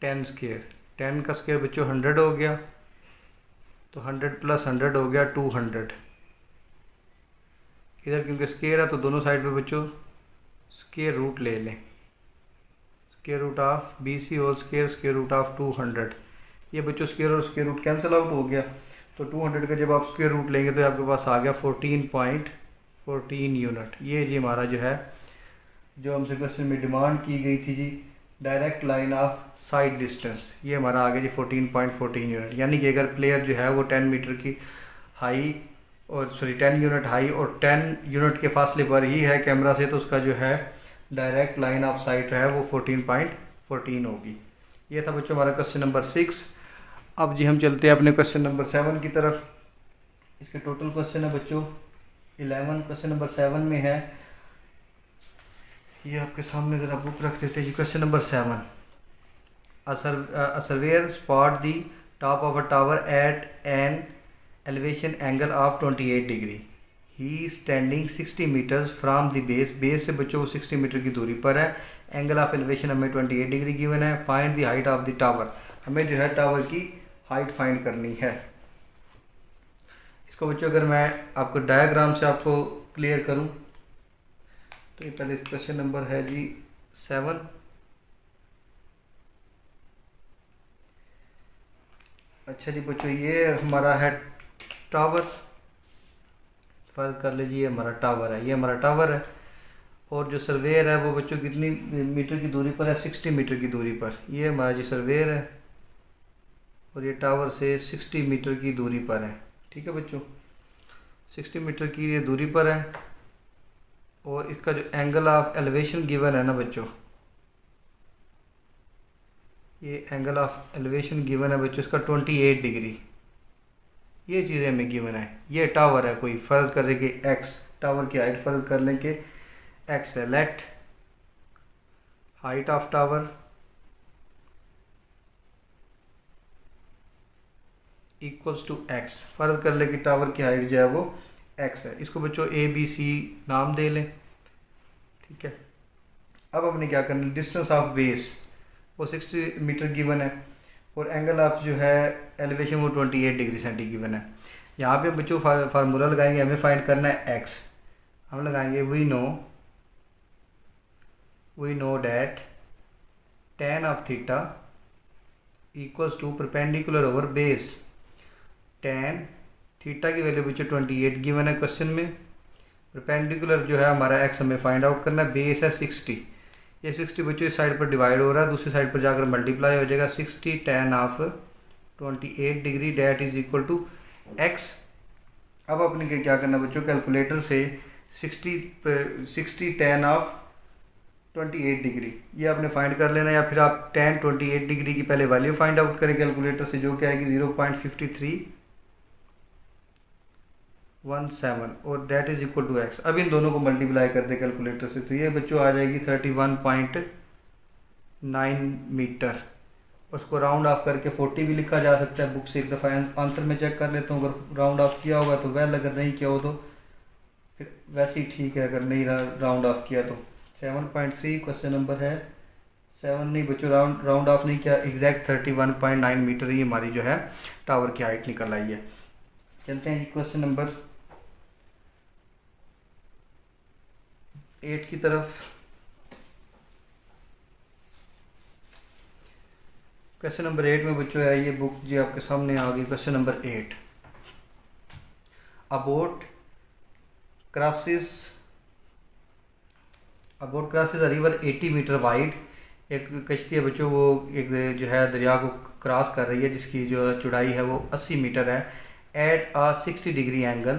10 square. 10 का स्क्वायर बच्चों 100 हो गया, तो 100 प्लस 100 हो गया 200। इधर क्योंकि स्क्वायर है तो दोनों साइड पे बच्चों स्क्वायर रूट ले लें। Square root of B C whole square, square root of 200। ये बच्चों स्क्वायर और स्क्वायर रूट कैंसिल आउट हो गया, तो 200 का जब आप स्क्वायर रूट लेंगे तो आपके पास आ गया 14.14 यूनिट। ये जी हमारा जो है, जो हमसे क्वेश्चन में डिमांड की गई थी जी, direct line of sight distance, ये हमारा आ गया जी 14.14 यूनिट। यानी कि अगर प्लेयर जो है वो 10 मीटर की हाई और 10 यूनिट हाई और 10 यूनिट के फासले पर ही है कैमरा से, तो उसका जो है डायरेक्ट लाइन ऑफ साइट है वो 14.14 होगी। ये था बच्चों हमारा क्वेश्चन नंबर 6। अब जी हम चलते हैं अपने क्वेश्चन नंबर 7 की तरफ। इसके टोटल क्वेश्चन है बच्चों 11। क्वेश्चन नंबर 7 में है, ये आपके सामने ज़रा बुक रख देते हैं जी। Question number 7, a surveyor spot the top of a tower at an elevation angle of 28 degree. He standing 60 metres from the base. Base से बच्चों 60 मीटर की दूरी पर है। एंगल ऑफ एलिवेशन हमें 28 डिग्री गिवन है। Find the height of the tower. हमें जो है टावर की हाइट फाइंड करनी है। इसको बच्चों अगर मैं आपको डायग्राम से आपको क्लियर करूं, तो ये पहले क्वेश्चन नंबर है जी 7। अच्छा जी बच्चों, ये हमारा है टावर। फर्ज कर लीजिए हमारा टावर है, ये हमारा टावर है और जो सर्वेयर है वो बच्चों कितनी मीटर की दूरी पर है, 60 मीटर की दूरी पर। ये हमारा जी सर्वेयर है और ये टावर से 60 मीटर की दूरी पर है। ठीक है बच्चों, 60 मीटर की ये दूरी पर है और इसका जो एंगल ऑफ एलिवेशन गिवन है ना बच्चों, ये एंगल ऑफ एलिवेशन गिवन है बच्चों इसका 28 डिग्री। ये चीज़ें हमें गिवन है। ये टावर है, कोई फ़र्ज़ कर रहे कि एक्स, टावर की हाइट फ़र्ज़ कर लें कि एक्स है। Let height of tower equals to x. फ़र्ज़ कर लें कि टावर की हाइट जो है वो एक्स है। इसको बच्चों ए बी सी नाम दे लें। ठीक है, अब हमने क्या करना है, डिस्टेंस ऑफ बेस वो 60 मीटर गिवन है और एंगल ऑफ जो है एलिवेशन वो 28 डिग्री सेंटी गिवन है। यहाँ पे बच्चों फार्मूला लगाएंगे, हमें फाइंड करना है एक्स। हम लगाएंगे we know that tan of theta equals to perpendicular over base. tan theta की वैल्यू बच्चों 28 गिवन है क्वेश्चन में। परपेंडिकुलर जो है हमारा एक्स हमें फाइंड आउट करना है। बेस है 60, ये 60 बच्चों इस साइड पर डिवाइड हो रहा है, दूसरी साइड पर जाकर मल्टीप्लाई हो जाएगा। 60 tan of 28 degree that is equal to x. अब अपने क्या करना बच्चों, कैलकुलेटर से 60 tan ऑफ 28 डिग्री ये आपने फाइंड कर लेना, या फिर आप tan 28 डिग्री की पहले वैल्यू फाइंड आउट करें कैलकुलेटर से, जो क्या आएगी 0.5317 और that is equal to x. अब इन दोनों को मल्टीप्लाई कर दे कैलकुलेटर से, तो ये बच्चों आ जाएगी 31.9 मीटर। उसको राउंड ऑफ करके 40 भी लिखा जा सकता है। बुक से एक दफ़ा आंसर में चेक कर लेता हूँ, अगर राउंड ऑफ किया होगा तो वेल, अगर नहीं किया हो तो फिर वैसे ही ठीक है, अगर नहीं राउंड ऑफ किया तो। 7.3 क्वेश्चन नंबर है 7 नहीं बच्चों, राउंड ऑफ नहीं किया, एग्जैक्ट 31.9 मीटर ही हमारी जो है टावर की हाइट निकल आई है। चलते हैं क्वेश्चन नंबर 8 की तरफ। क्वेश्चन नंबर 8 में बच्चों है, ये बुक जी आपके सामने आ गई। Question number 8, a boat crosses a river 80 metre wide. एक कश्ती है बच्चों, वो एक जो है दरिया को क्रॉस कर रही है, जिसकी जो चौड़ाई है वो 80 मीटर है। At a 60 degree angle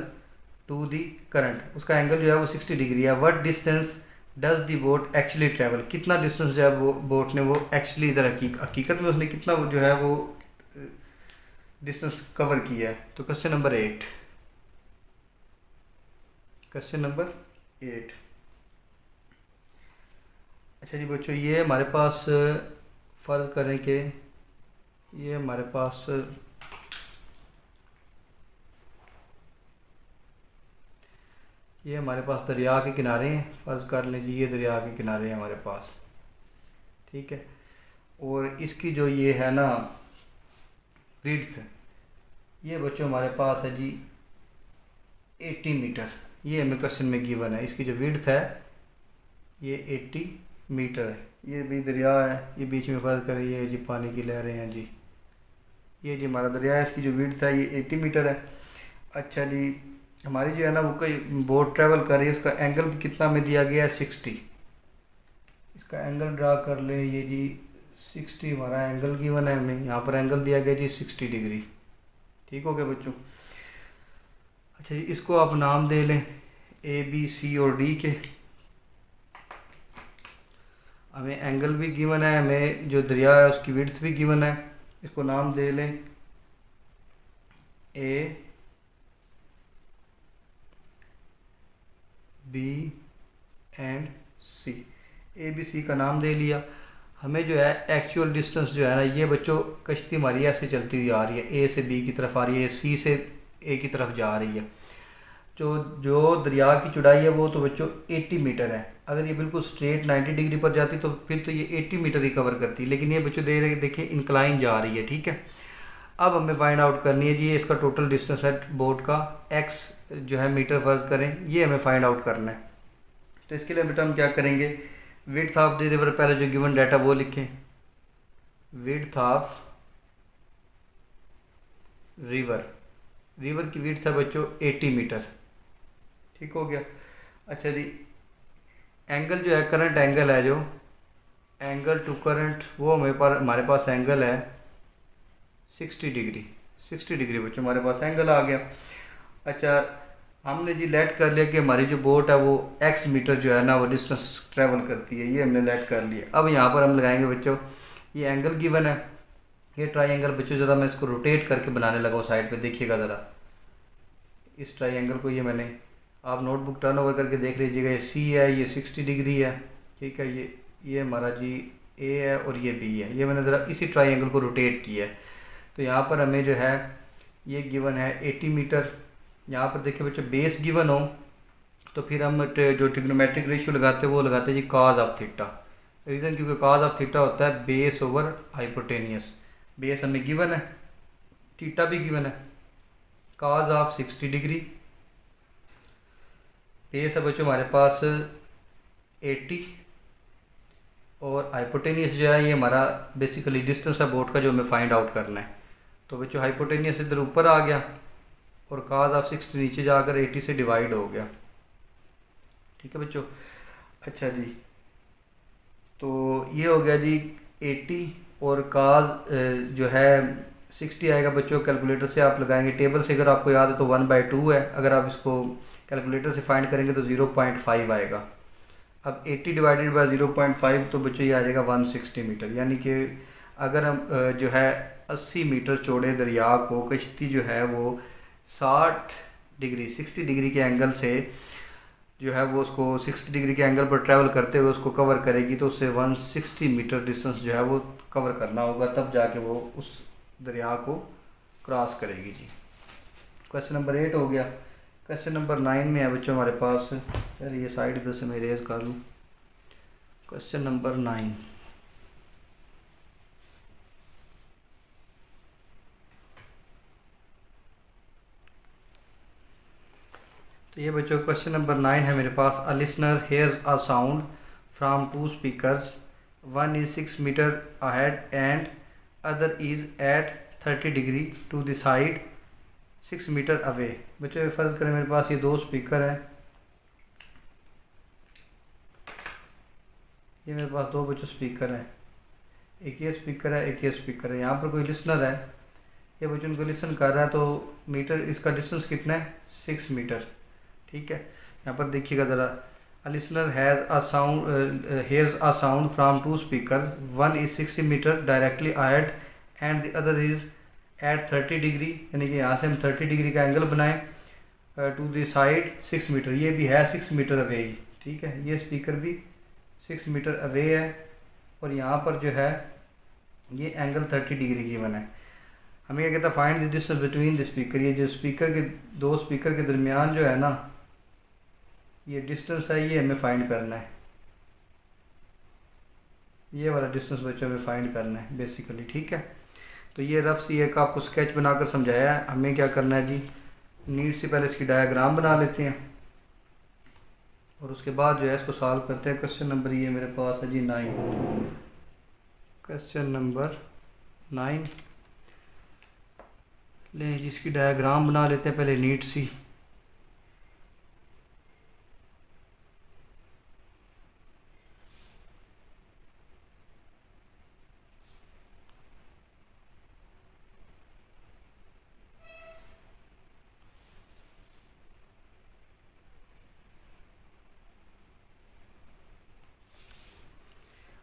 to the current, उसका एंगल जो है वो 60 डिग्री है। What distance does the boat actually travel, कितना डिस्टेंस जो है वो बोट ने वो एक्चुअली इधर हकीकत में उसने कितना जो है वो डिस्टेंस कवर किया है। तो क्वेश्चन नंबर 8, क्वेश्चन नंबर 8। अच्छा जी बच्चों, ये हमारे पास फ़र्ज़ करें कि ये हमारे पास दरिया के किनारे हैं। फ़र्ज़ कर लीजिए ये दरिया के किनारे हैं हमारे पास, ठीक है। और इसकी जो ये है ना विड्थ, ये बच्चों हमारे पास है जी 80 मीटर। ये हमें क्वेश्चन में गिवन है। इसकी जो विड्थ है ये 80 मीटर है। ये भी दरिया है, ये बीच में फ़र्ज़ करें, ये जी पानी की लहरें हैं जी, ये जी हमारा दरिया है। इसकी जो विड्थ है ये 80 मीटर है। अच्छा जी, हमारी जो है ना वो कोई बोट ट्रैवल कर रही है, उसका एंगल कितना में दिया गया है 60। इसका एंगल ड्रा कर ले, ये जी 60 हमारा एंगल गिवन है हमें। यहाँ पर एंगल दिया गया जी 60 डिग्री। ठीक हो गया बच्चों। अच्छा जी, इसको आप नाम दे लें ए बी सी और डी के। हमें एंगल भी गिवन है, हमें जो दरिया है उसकी विड्थ भी गिवन है। इसको नाम दे लें A B and C. A B C का नाम दे लिया। हमें जो है एक्चुअल डिस्टेंस जो है ना, ये बच्चों कश्ती हमारी ऐसे चलती हुई आ रही है, ए से बी की तरफ आ रही है, सी से ए की तरफ जा रही है। जो दरिया की चौड़ाई है वो तो बच्चों 80 मीटर है। अगर ये बिल्कुल स्ट्रेट 90 डिग्री पर जाती तो फिर तो ये 80 मीटर ही कवर करती, लेकिन ये बच्चों देखिए इंक्लाइन जा रही है, ठीक है। अब हमें फाइंड आउट करनी है जी, ये इसका टोटल डिस्टेंस है बोट का, एक्स जो है मीटर फर्ज करें, ये हमें फाइंड आउट करना है। तो इसके लिए बेटा हम क्या करेंगे, विड्थ ऑफ द रिवर, पहले जो गिवन डाटा वो लिखें। विड्थ ऑफ रिवर की विड्थ है बच्चों 80 मीटर। ठीक हो गया। अच्छा जी, एंगल जो है करंट एंगल है, जो एंगल टू करंट वो हमारे पास एंगल है 60 डिग्री। 60 डिग्री बच्चों हमारे पास एंगल आ गया। अच्छा, हमने जी लेट कर लिया कि हमारी जो बोट है वो एक्स मीटर जो है ना वो डिस्टेंस ट्रेवल करती है, ये हमने लेट कर लिया। अब यहाँ पर हम लगाएंगे बच्चों, ये एंगल गिवन है, ये ट्राइंगल बच्चों ज़रा मैं इसको रोटेट करके बनाने लगा हूँ साइड पे, देखिएगा ज़रा इस ट्राइंगल को। ये मैंने, आप नोटबुक टर्न ओवर करके देख लीजिएगा, ये सी है, ये 60 डिग्री है, ठीक है। ये हमारा जी ए है और ये बी है। ये मैंने ज़रा इसी ट्राइंगल को रोटेट किया है। तो यहाँ पर हमें जो है ये गिवन है 80 मीटर। यहाँ पर देखिए बच्चों, बेस गिवन हो तो फिर हम जो ट्रिग्नोमेट्रिक रेशियो लगाते हैं वो लगाते हैं जी कॉज ऑफ थीटा। रीज़न क्योंकि कॉज ऑफ थीटा होता है बेस ओवर हाइपोटेनियस। बेस हमें गिवन है, थीटा भी गिवन है, कॉज ऑफ 60 डिग्री। बेस है बच्चों हमारे पास 80 और हाइपोटेनियस जो है ये हमारा बेसिकली डिस्टेंस है बोट का, जो हमें फाइंड आउट करना है। तो बच्चों हाइपोटेनियस इधर ऊपर आ गया और कॉज ऑफ 60 नीचे जाकर 80 से डिवाइड हो गया, ठीक है बच्चों। अच्छा जी, तो ये हो गया जी 80 और कॉज जो है 60 आएगा बच्चों। कैलकुलेटर से आप लगाएंगे, टेबल से अगर आपको याद है तो 1/2 है, अगर आप इसको कैलकुलेटर से फाइंड करेंगे तो 0.5 आएगा। अब 80 डिवाइडेड बाय 0.5 तो बच्चों ये आ जाएगा 160 मीटर। यानी कि अगर हम जो है 80 मीटर चौड़े दरिया को कश्ती जो है वो 60 डिग्री के एंगल से जो है वो उसको 60 डिग्री के एंगल पर ट्रैवल करते हुए उसको कवर करेगी, तो उससे 160 मीटर डिस्टेंस जो है वो कवर करना होगा, तब जाके वो उस दरिया को क्रॉस करेगी जी। क्वेश्चन नंबर 8 हो गया। क्वेश्चन नंबर 9 में है बच्चों हमारे पास, चलिए ये साइड इधर से मैं इरेज कर लूँ। क्वेश्चन नंबर 9, तो ये बच्चों क्वेश्चन नंबर 9 है मेरे पास। A listener hears a sound from two speakers, one is 6 metre ahead and other is at 30 degree to the side 6 metre away. बच्चों फ़र्ज़ करें मेरे पास ये दो स्पीकर हैं, ये मेरे पास दो बच्चों स्पीकर हैं, एक ये स्पीकर है एक ये स्पीकर है। यहाँ पर कोई लिसनर है, ये बच्चों उनको लिसन कर रहा है, तो मीटर इसका डिस्टेंस कितना है 6 मीटर। ठीक है, यहाँ पर देखिएगा ज़रा। A listener has a sound hears a sound from two speaker, one is 60 metre directly ahead and the other is at 30 degree, यानी कि यहाँ से हम 30 डिग्री का एंगल बनाएं टू द साइड 6 मीटर। ये भी है 6 मीटर अवे ही। ठीक है, ये स्पीकर भी 6 मीटर अवे है और यहाँ पर जो है ये एंगल 30 डिग्री की बना है। हमें क्या कहता है, find the distance between the speaker. ये जो स्पीकर के दो स्पीकर के दरमियान जो है ना, ये डिस्टेंस है, ये हमें फाइंड करना है। ये वाला डिस्टेंस बच्चों हमें फाइंड करना है बेसिकली। ठीक है, तो ये रफ सी एक आपको स्केच बनाकर समझाया है। हमें क्या करना है जी, नीट से पहले इसकी डायग्राम बना लेते हैं और उसके बाद जो है इसको सॉल्व करते हैं। क्वेश्चन नंबर ये मेरे पास है जी 9। क्वेश्चन नंबर 9 ले जी, इसकी डायग्राम बना लेते हैं पहले नीट सी।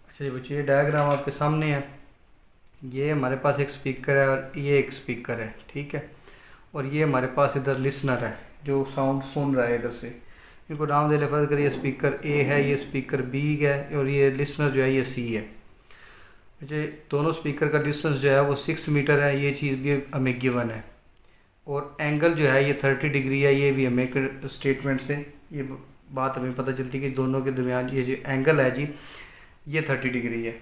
अच्छा जी बच्चों, ये डायग्राम आपके सामने है। ये हमारे पास एक स्पीकर है और ये एक स्पीकर है। ठीक है, और ये हमारे पास इधर लिसनर है जो साउंड सुन रहा है इधर से। इनको नाम दे ले, फर्ज करिए स्पीकर ए है, ये स्पीकर बी है और ये लिसनर जो है ये सी है। अच्छा, दोनों स्पीकर का डिस्टेंस जो है वो 6 मीटर है, ये चीज़ भी हमें गिवन है। और एंगल जो है ये 30 डिग्री है, ये भी हमें एक स्टेटमेंट से ये बात हमें पता चलती है कि दोनों के दरमियान ये जो एंगल है जी ये 30 डिग्री है।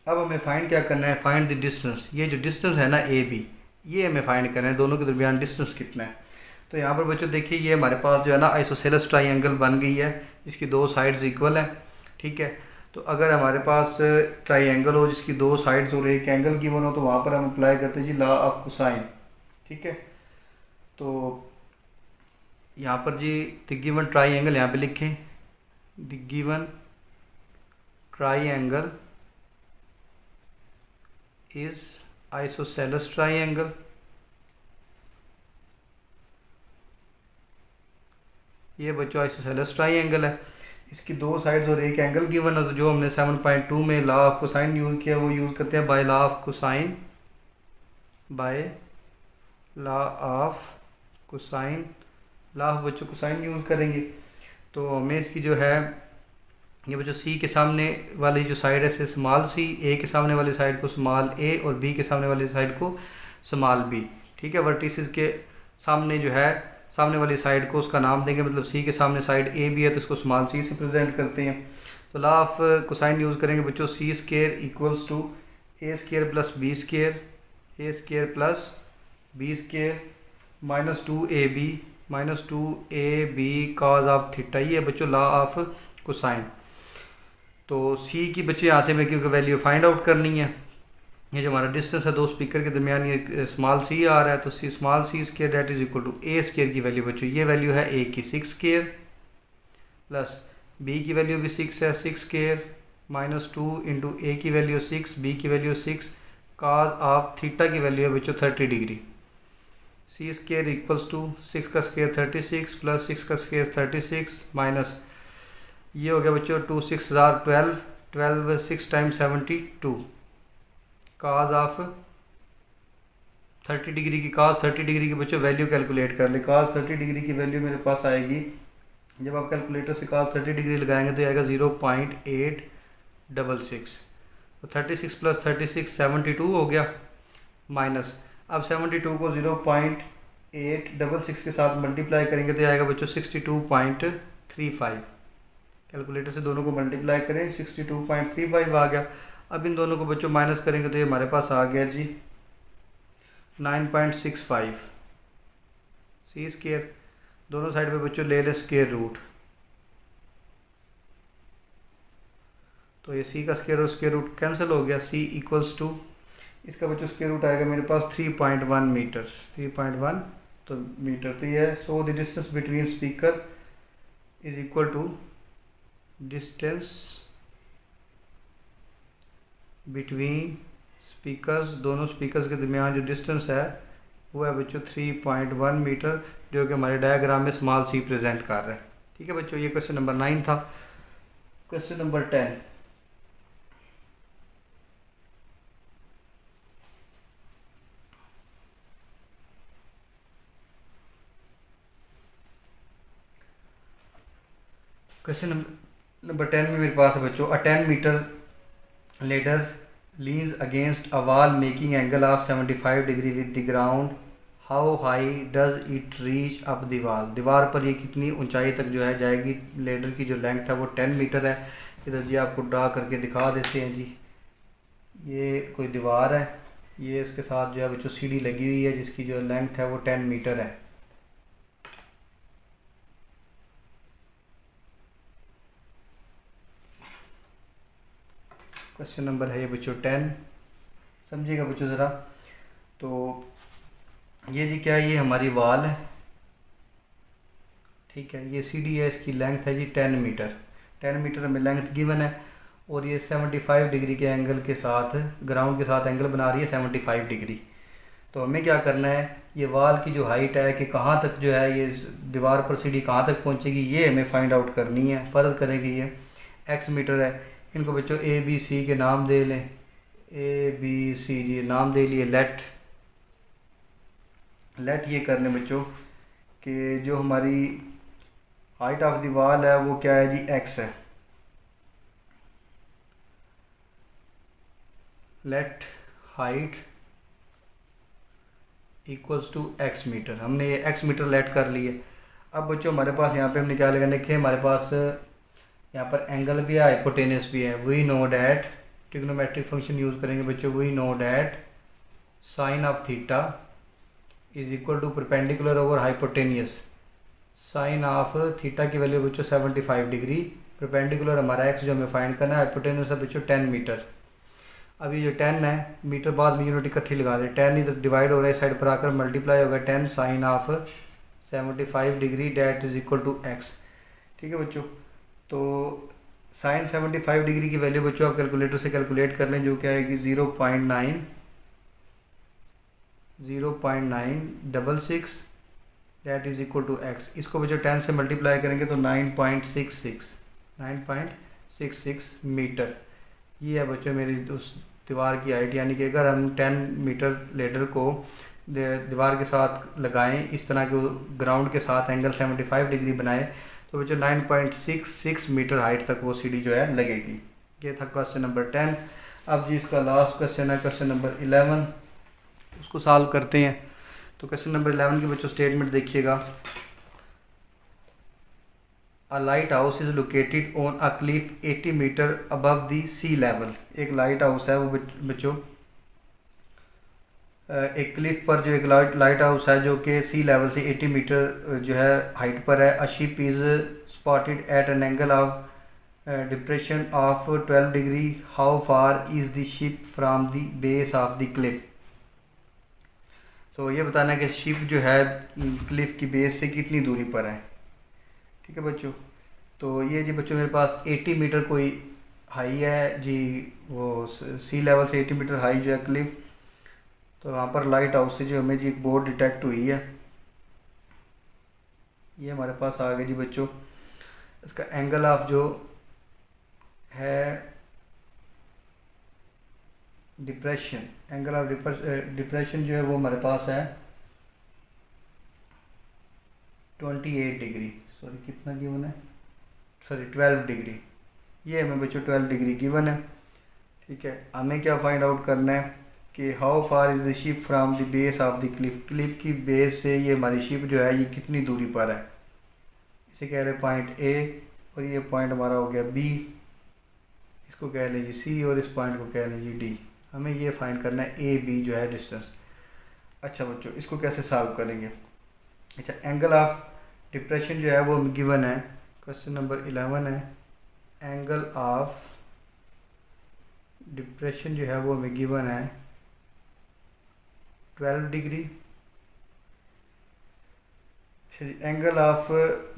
अब हमें फाइंड क्या करना है, फाइंड द डिस्टेंस। ये जो डिस्टेंस है ना ए बी, ये हमें फाइंड करना है, दोनों के दरमियान डिस्टेंस कितना है। तो यहाँ पर बच्चों देखिए, ये हमारे पास जो है ना आइसोसेलेस ट्राइंगल बन गई है, इसकी दो साइड्स इक्वल हैं। ठीक है, तो अगर हमारे पास ट्राइंगल हो जिसकी दो साइड्स और एक एंगल गिवन हो, तो वहाँ पर हम अप्लाई करते हैं जी लॉ ऑफ कोसाइन। ठीक है, तो यहाँ पर जी द गिवन ट्राइंगल यहाँ पे लिखें, the given triangle is isosceles triangle. ये बच्चों आइसोसेलेस ट्राइंगल है, इसकी दो साइड्स और एक एंगल गिवन है। तो जो हमने 7.2 में लॉ ऑफ कोसाइन यूज़ किया वो यूज़ करते हैं bye law of cosine, bye law of cosine. Law of बच्चों कोसाइन यूज़ करेंगे तो हमें इसकी जो है ये बच्चों सी के सामने वाली जो साइड है से स्मॉल सी, ए के सामने वाली साइड को स्मॉल ए और बी के सामने वाली साइड को स्मॉल बी। ठीक है, वर्टिसेस के सामने जो है सामने वाली साइड को उसका नाम देंगे, मतलब सी के सामने साइड ए बी है तो इसको स्मॉल सी से प्रेजेंट करते हैं। तो लॉ ऑफ कोसाइन यूज़ करेंगे बच्चों, C square equals to A square plus B square, A square plus B square minus 2ab minus 2ab cos of theta. ये बच्चों लॉ ऑफ कोसाइन। तो सी की बच्चे यहाँ से हमें क्योंकि वैल्यू फाइंड आउट करनी है। ये जो हमारा डिस्टेंस है दो स्पीकर के दरमियान ये स्मॉल सी आ रहा है, तो C small C square that is equal to A square की वैल्यू बच्चों, ये वैल्यू है ए की 6 स्केयर प्लस बी की वैल्यू भी 6 है 6 स्केयर माइनस 2 इंटू ए की वैल्यू 6, बी की वैल्यू 6, कॉज ऑफ थीटा की वैल्यू है बच्चों 30 degree. C square equals to 6 का स्केयर 36 प्लस 6 का स्केयर 36 माइनस ये हो गया बच्चों 2 6 12, 12 6 टाइम्स 72, काज ऑफ 30 डिग्री की काज 30 डिग्री की बच्चों वैल्यू कैलकुलेट कर ले। काज 30 डिग्री की वैल्यू मेरे पास आएगी, जब आप कैलकुलेटर से काज 30 डिग्री लगाएंगे तो आएगा 0.866। तो 36 प्लस 36 72 हो गया, माइनस अब 72 को 0.866 के साथ मल्टीप्लाई करेंगे तो आएगा बच्चों 62.35। कैलकुलेटर से दोनों को मल्टीप्लाई करें 62.35 आ गया। अब इन दोनों को बच्चों माइनस करेंगे तो ये हमारे पास आ गया जी 9.65 सी स्केयर दोनों साइड पे बच्चों ले लें स्क्वायर रूट। तो ये सी का स्क्वायर रूट कैंसिल हो गया। सी इक्वल्स टू, इसका बच्चों स्क्वायर रूट आएगा मेरे पास 3.1 मीटर। 3.1 तो मीटर तो ये है। So the distance between speaker is equal to distance between speakers, दोनों स्पीकर्स के दरमियान जो डिस्टेंस है वो है बच्चों 3.1 मीटर, जो कि हमारे डायग्राम में स्मॉल सी प्रेजेंट कर रहा है। ठीक है बच्चों, ये क्वेश्चन नंबर 9 था। क्वेश्चन नंबर 10, क्वेश्चन नंबर 10 में मेरे पास है बच्चों, a 10 metre ladder leans against a wall making angle of 75 degree with the ground. How high does it reach up the wall? दीवार पर ये कितनी ऊंचाई तक जो है जाएगी। लेडर की जो लेंथ है वो 10 मीटर है। इधर जी आपको ड्रा करके दिखा देते हैं जी। ये कोई दीवार है, ये इसके साथ जो है बच्चों सीढ़ी लगी हुई है जिसकी जो लेंथ है वो 10 मीटर है। क्वेश्चन नंबर है ये बच्चों 10, समझिएगा बच्चों ज़रा। तो ये जी क्या है, ये हमारी वाल है। ठीक है, ये सीढ़ी है, इसकी लेंथ है जी 10 मीटर। 10 मीटर हमें लेंथ गिवन है और ये 75 डिग्री के एंगल के साथ, ग्राउंड के साथ एंगल बना रही है 75 डिग्री। तो हमें क्या करना है, ये वाल की जो हाइट है कि कहाँ तक जो है ये दीवार पर सीढ़ी कहाँ तक पहुँचेगी, ये हमें फाइंड आउट करनी है। फ़र्ज़ करें कि ये x मीटर है, इनको बच्चों ए बी सी के नाम दे लें। ए बी सी जी नाम दे लिए। लेट ये कर लें बच्चों कि जो हमारी हाइट ऑफ द वॉल है वो क्या है जी, x है। Let height equals to x metre. हमने ये x मीटर लेट कर लिए। अब बच्चों हमारे पास यहाँ पे हमने क्या लगाना, देखिए हमारे पास यहाँ पर एंगल भी है, हाइपोटेनस भी है। We know that, trigonometric function use करेंगे बच्चों। We know that sine of theta is equal to perpendicular over hypotenuse. Sine of theta की वैल्यू बच्चों 75 डिग्री, परपेंडिकुलर हमारा एक्स जो हमें फाइंड करना है, हाइपोटेनियस है बच्चों 10 मीटर। अब ये जो 10 है मीटर बाद में यूनिट इकट्ठी लगा दें। 10 इधर डिवाइड हो रहा है, साइड पर आकर मल्टीप्लाई होगा। 10 sine of 75 degree that is equal to x. ठीक है बच्चों, तो साइन 75 डिग्री की वैल्यू बच्चों आप कैलकुलेटर से कैलकुलेट कर लें, जो क्या है कि 0.966 that is equal to x. इसको बच्चों 10 से मल्टीप्लाई करेंगे तो 9.66 मीटर। ये है बच्चों मेरी उस दीवार की हाइट। यानी कि अगर हम 10 मीटर लेडर को दीवार के साथ लगाएं, इस तरह के ग्राउंड के साथ एंगल 75 डिग्री बनाएं, तो बच्चों 9.66 मीटर हाइट तक वो सीढ़ी जो है लगेगी। ये था क्वेश्चन नंबर 10। अब जी इसका लास्ट क्वेश्चन है क्वेश्चन नंबर 11, उसको सॉल्व करते हैं। तो क्वेश्चन नंबर 11 की बच्चों स्टेटमेंट देखिएगा। A lighthouse is located on a cliff 80 metre above the sea level. एक लाइट हाउस है वो बच्चों एक क्लिफ पर, जो एक लाइट हाउस है जो कि सी लेवल से 80 मीटर जो है हाइट पर है। A ship is spotted eight an angle of depression of 12 degree. How far is the ship from the base of the Cliff. तो ये बताना है कि शिप जो है क्लिफ की बेस से कितनी दूरी पर है। ठीक है बच्चों, तो ये जी बच्चों मेरे पास 80 मीटर कोई हाई है जी, वो सी लेवल से 80 मीटर हाई जो है क्लिफ। तो वहाँ पर लाइट हाउस से जो हमें जी एक बोर्ड डिटेक्ट हुई है, ये हमारे पास आ गया जी बच्चों। इसका एंगल ऑफ जो है डिप्रेशन, एंगल ऑफ डिप्रेशन जो है वो हमारे पास है 28 डिग्री, सॉरी कितना गिवन है, सॉरी 12 डिग्री। ये हमें बच्चों 12 डिग्री गिवन है। ठीक है, हमें क्या फाइंड आउट करना है कि how far is the ship from the base of the Cliff. Cliff की बेस से ये हमारी शिप जो है ये कितनी दूरी पर है। इसे कह रहे हैं पॉइंट ए, और ये पॉइंट हमारा हो गया बी, इसको कह लीजिए सी, और इस पॉइंट को कह लीजिए डी। हमें ये फाइंड करना है ए बी जो है डिस्टेंस। अच्छा बच्चों, इसको कैसे सॉल्व करेंगे। अच्छा, एंगल ऑफ डिप्रेशन जो है वो गिवन है, क्वेश्चन नंबर 11 है। एंगल ऑफ डिप्रेशन जो है वो हमें गिवन है 12 डिग्री। एंगल ऑफ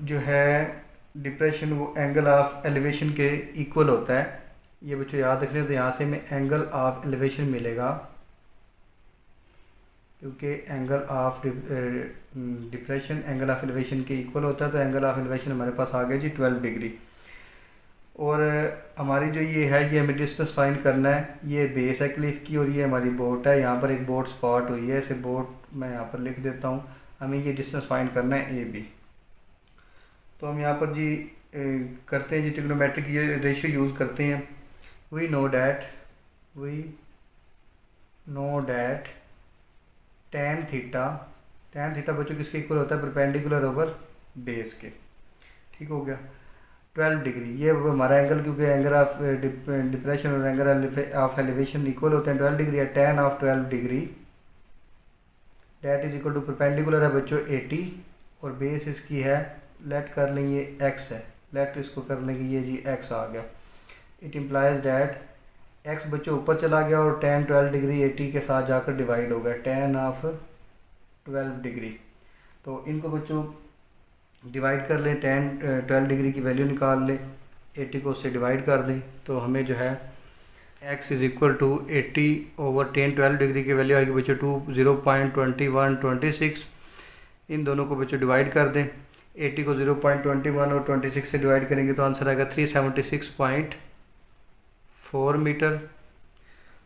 जो है डिप्रेशन वो एंगल ऑफ एलिवेशन के इक्वल होता है। ये बच्चों याद रखने, तो यहाँ से हमें एंगल ऑफ एलिवेशन मिलेगा, क्योंकि angle of depression angle of elevation के इक्वल होता है। तो एंगल ऑफ एलिवेशन हमारे पास आ गया जी 12 डिग्री। और हमारी जो ये है, ये हमें डिस्टेंस फाइंड करना है। ये बेस है क्लिफ की और ये हमारी बोट है। यहाँ पर एक बोट स्पॉट हुई है, इसे बोट मैं यहाँ पर लिख देता हूँ। हमें ये डिस्टेंस फाइंड करना है ए बी। तो हम यहाँ पर जी करते हैं जी ट्रिग्नोमेट्रिक ये रेशियो यूज़ करते हैं। We know that tan theta बच्चों किसके इक्वल होता है, परपेंडिकुलर ओवर बेस के। ठीक हो गया। 12 डिग्री ये हमारा एंगल, क्योंकि एंगल ऑफ डिप्रेशन और एंगल ऑफ एलिवेशन इक्वल होते हैं। 12 डिग्री है। tan of 12 degree that is equal to perpendicular है बच्चों 80 और बेस इसकी है, लेट कर लेंगे x है, लेट इसको कर लेंगे ये जी x आ गया। इट इम्प्लाइज डैट x बच्चों ऊपर चला गया और tan 12 डिग्री 80 के साथ जाकर डिवाइड हो गया, tan ऑफ 12 डिग्री। तो इनको बच्चों डिवाइड कर लें, tan 12 डिग्री की वैल्यू निकाल लें, 80 को उससे डिवाइड कर दें, तो हमें जो है x is equal to 80 over tan 12 degree की वैल्यू आएगी बच्चों 0.2126। इन दोनों को बच्चों डिवाइड कर दें, 80 को 0.21 और 26 से डिवाइड करेंगे तो आंसर आएगा 376.4 मीटर।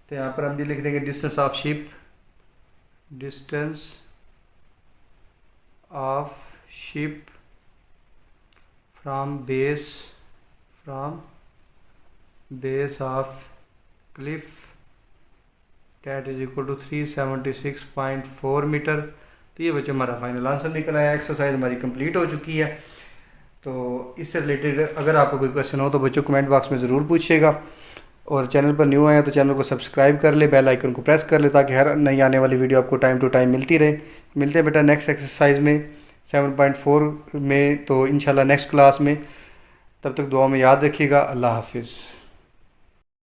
तो यहाँ पर हम ये लिख देंगे distance of ship from base of cliff that is equal to 376.4 metre. तो ये बच्चों हमारा फाइनल आंसर निकल आया। एक्सरसाइज हमारी कंप्लीट हो चुकी है। तो इससे रिलेटेड अगर आपको कोई क्वेश्चन हो तो बच्चों कमेंट बॉक्स में ज़रूर पूछिएगा। और चैनल पर न्यू आए तो चैनल को सब्सक्राइब कर ले, बेल आइकन को प्रेस कर ले, ताकि हर नई आने वाली वीडियो आपको टाइम टू टाइम मिलती रहे। मिलते हैं बेटा नेक्स्ट एक्सरसाइज में 7.4 में, तो इंशाल्लाह नेक्स्ट क्लास में। तब तक दुआ में याद रखिएगा। अल्लाह हाफिज़।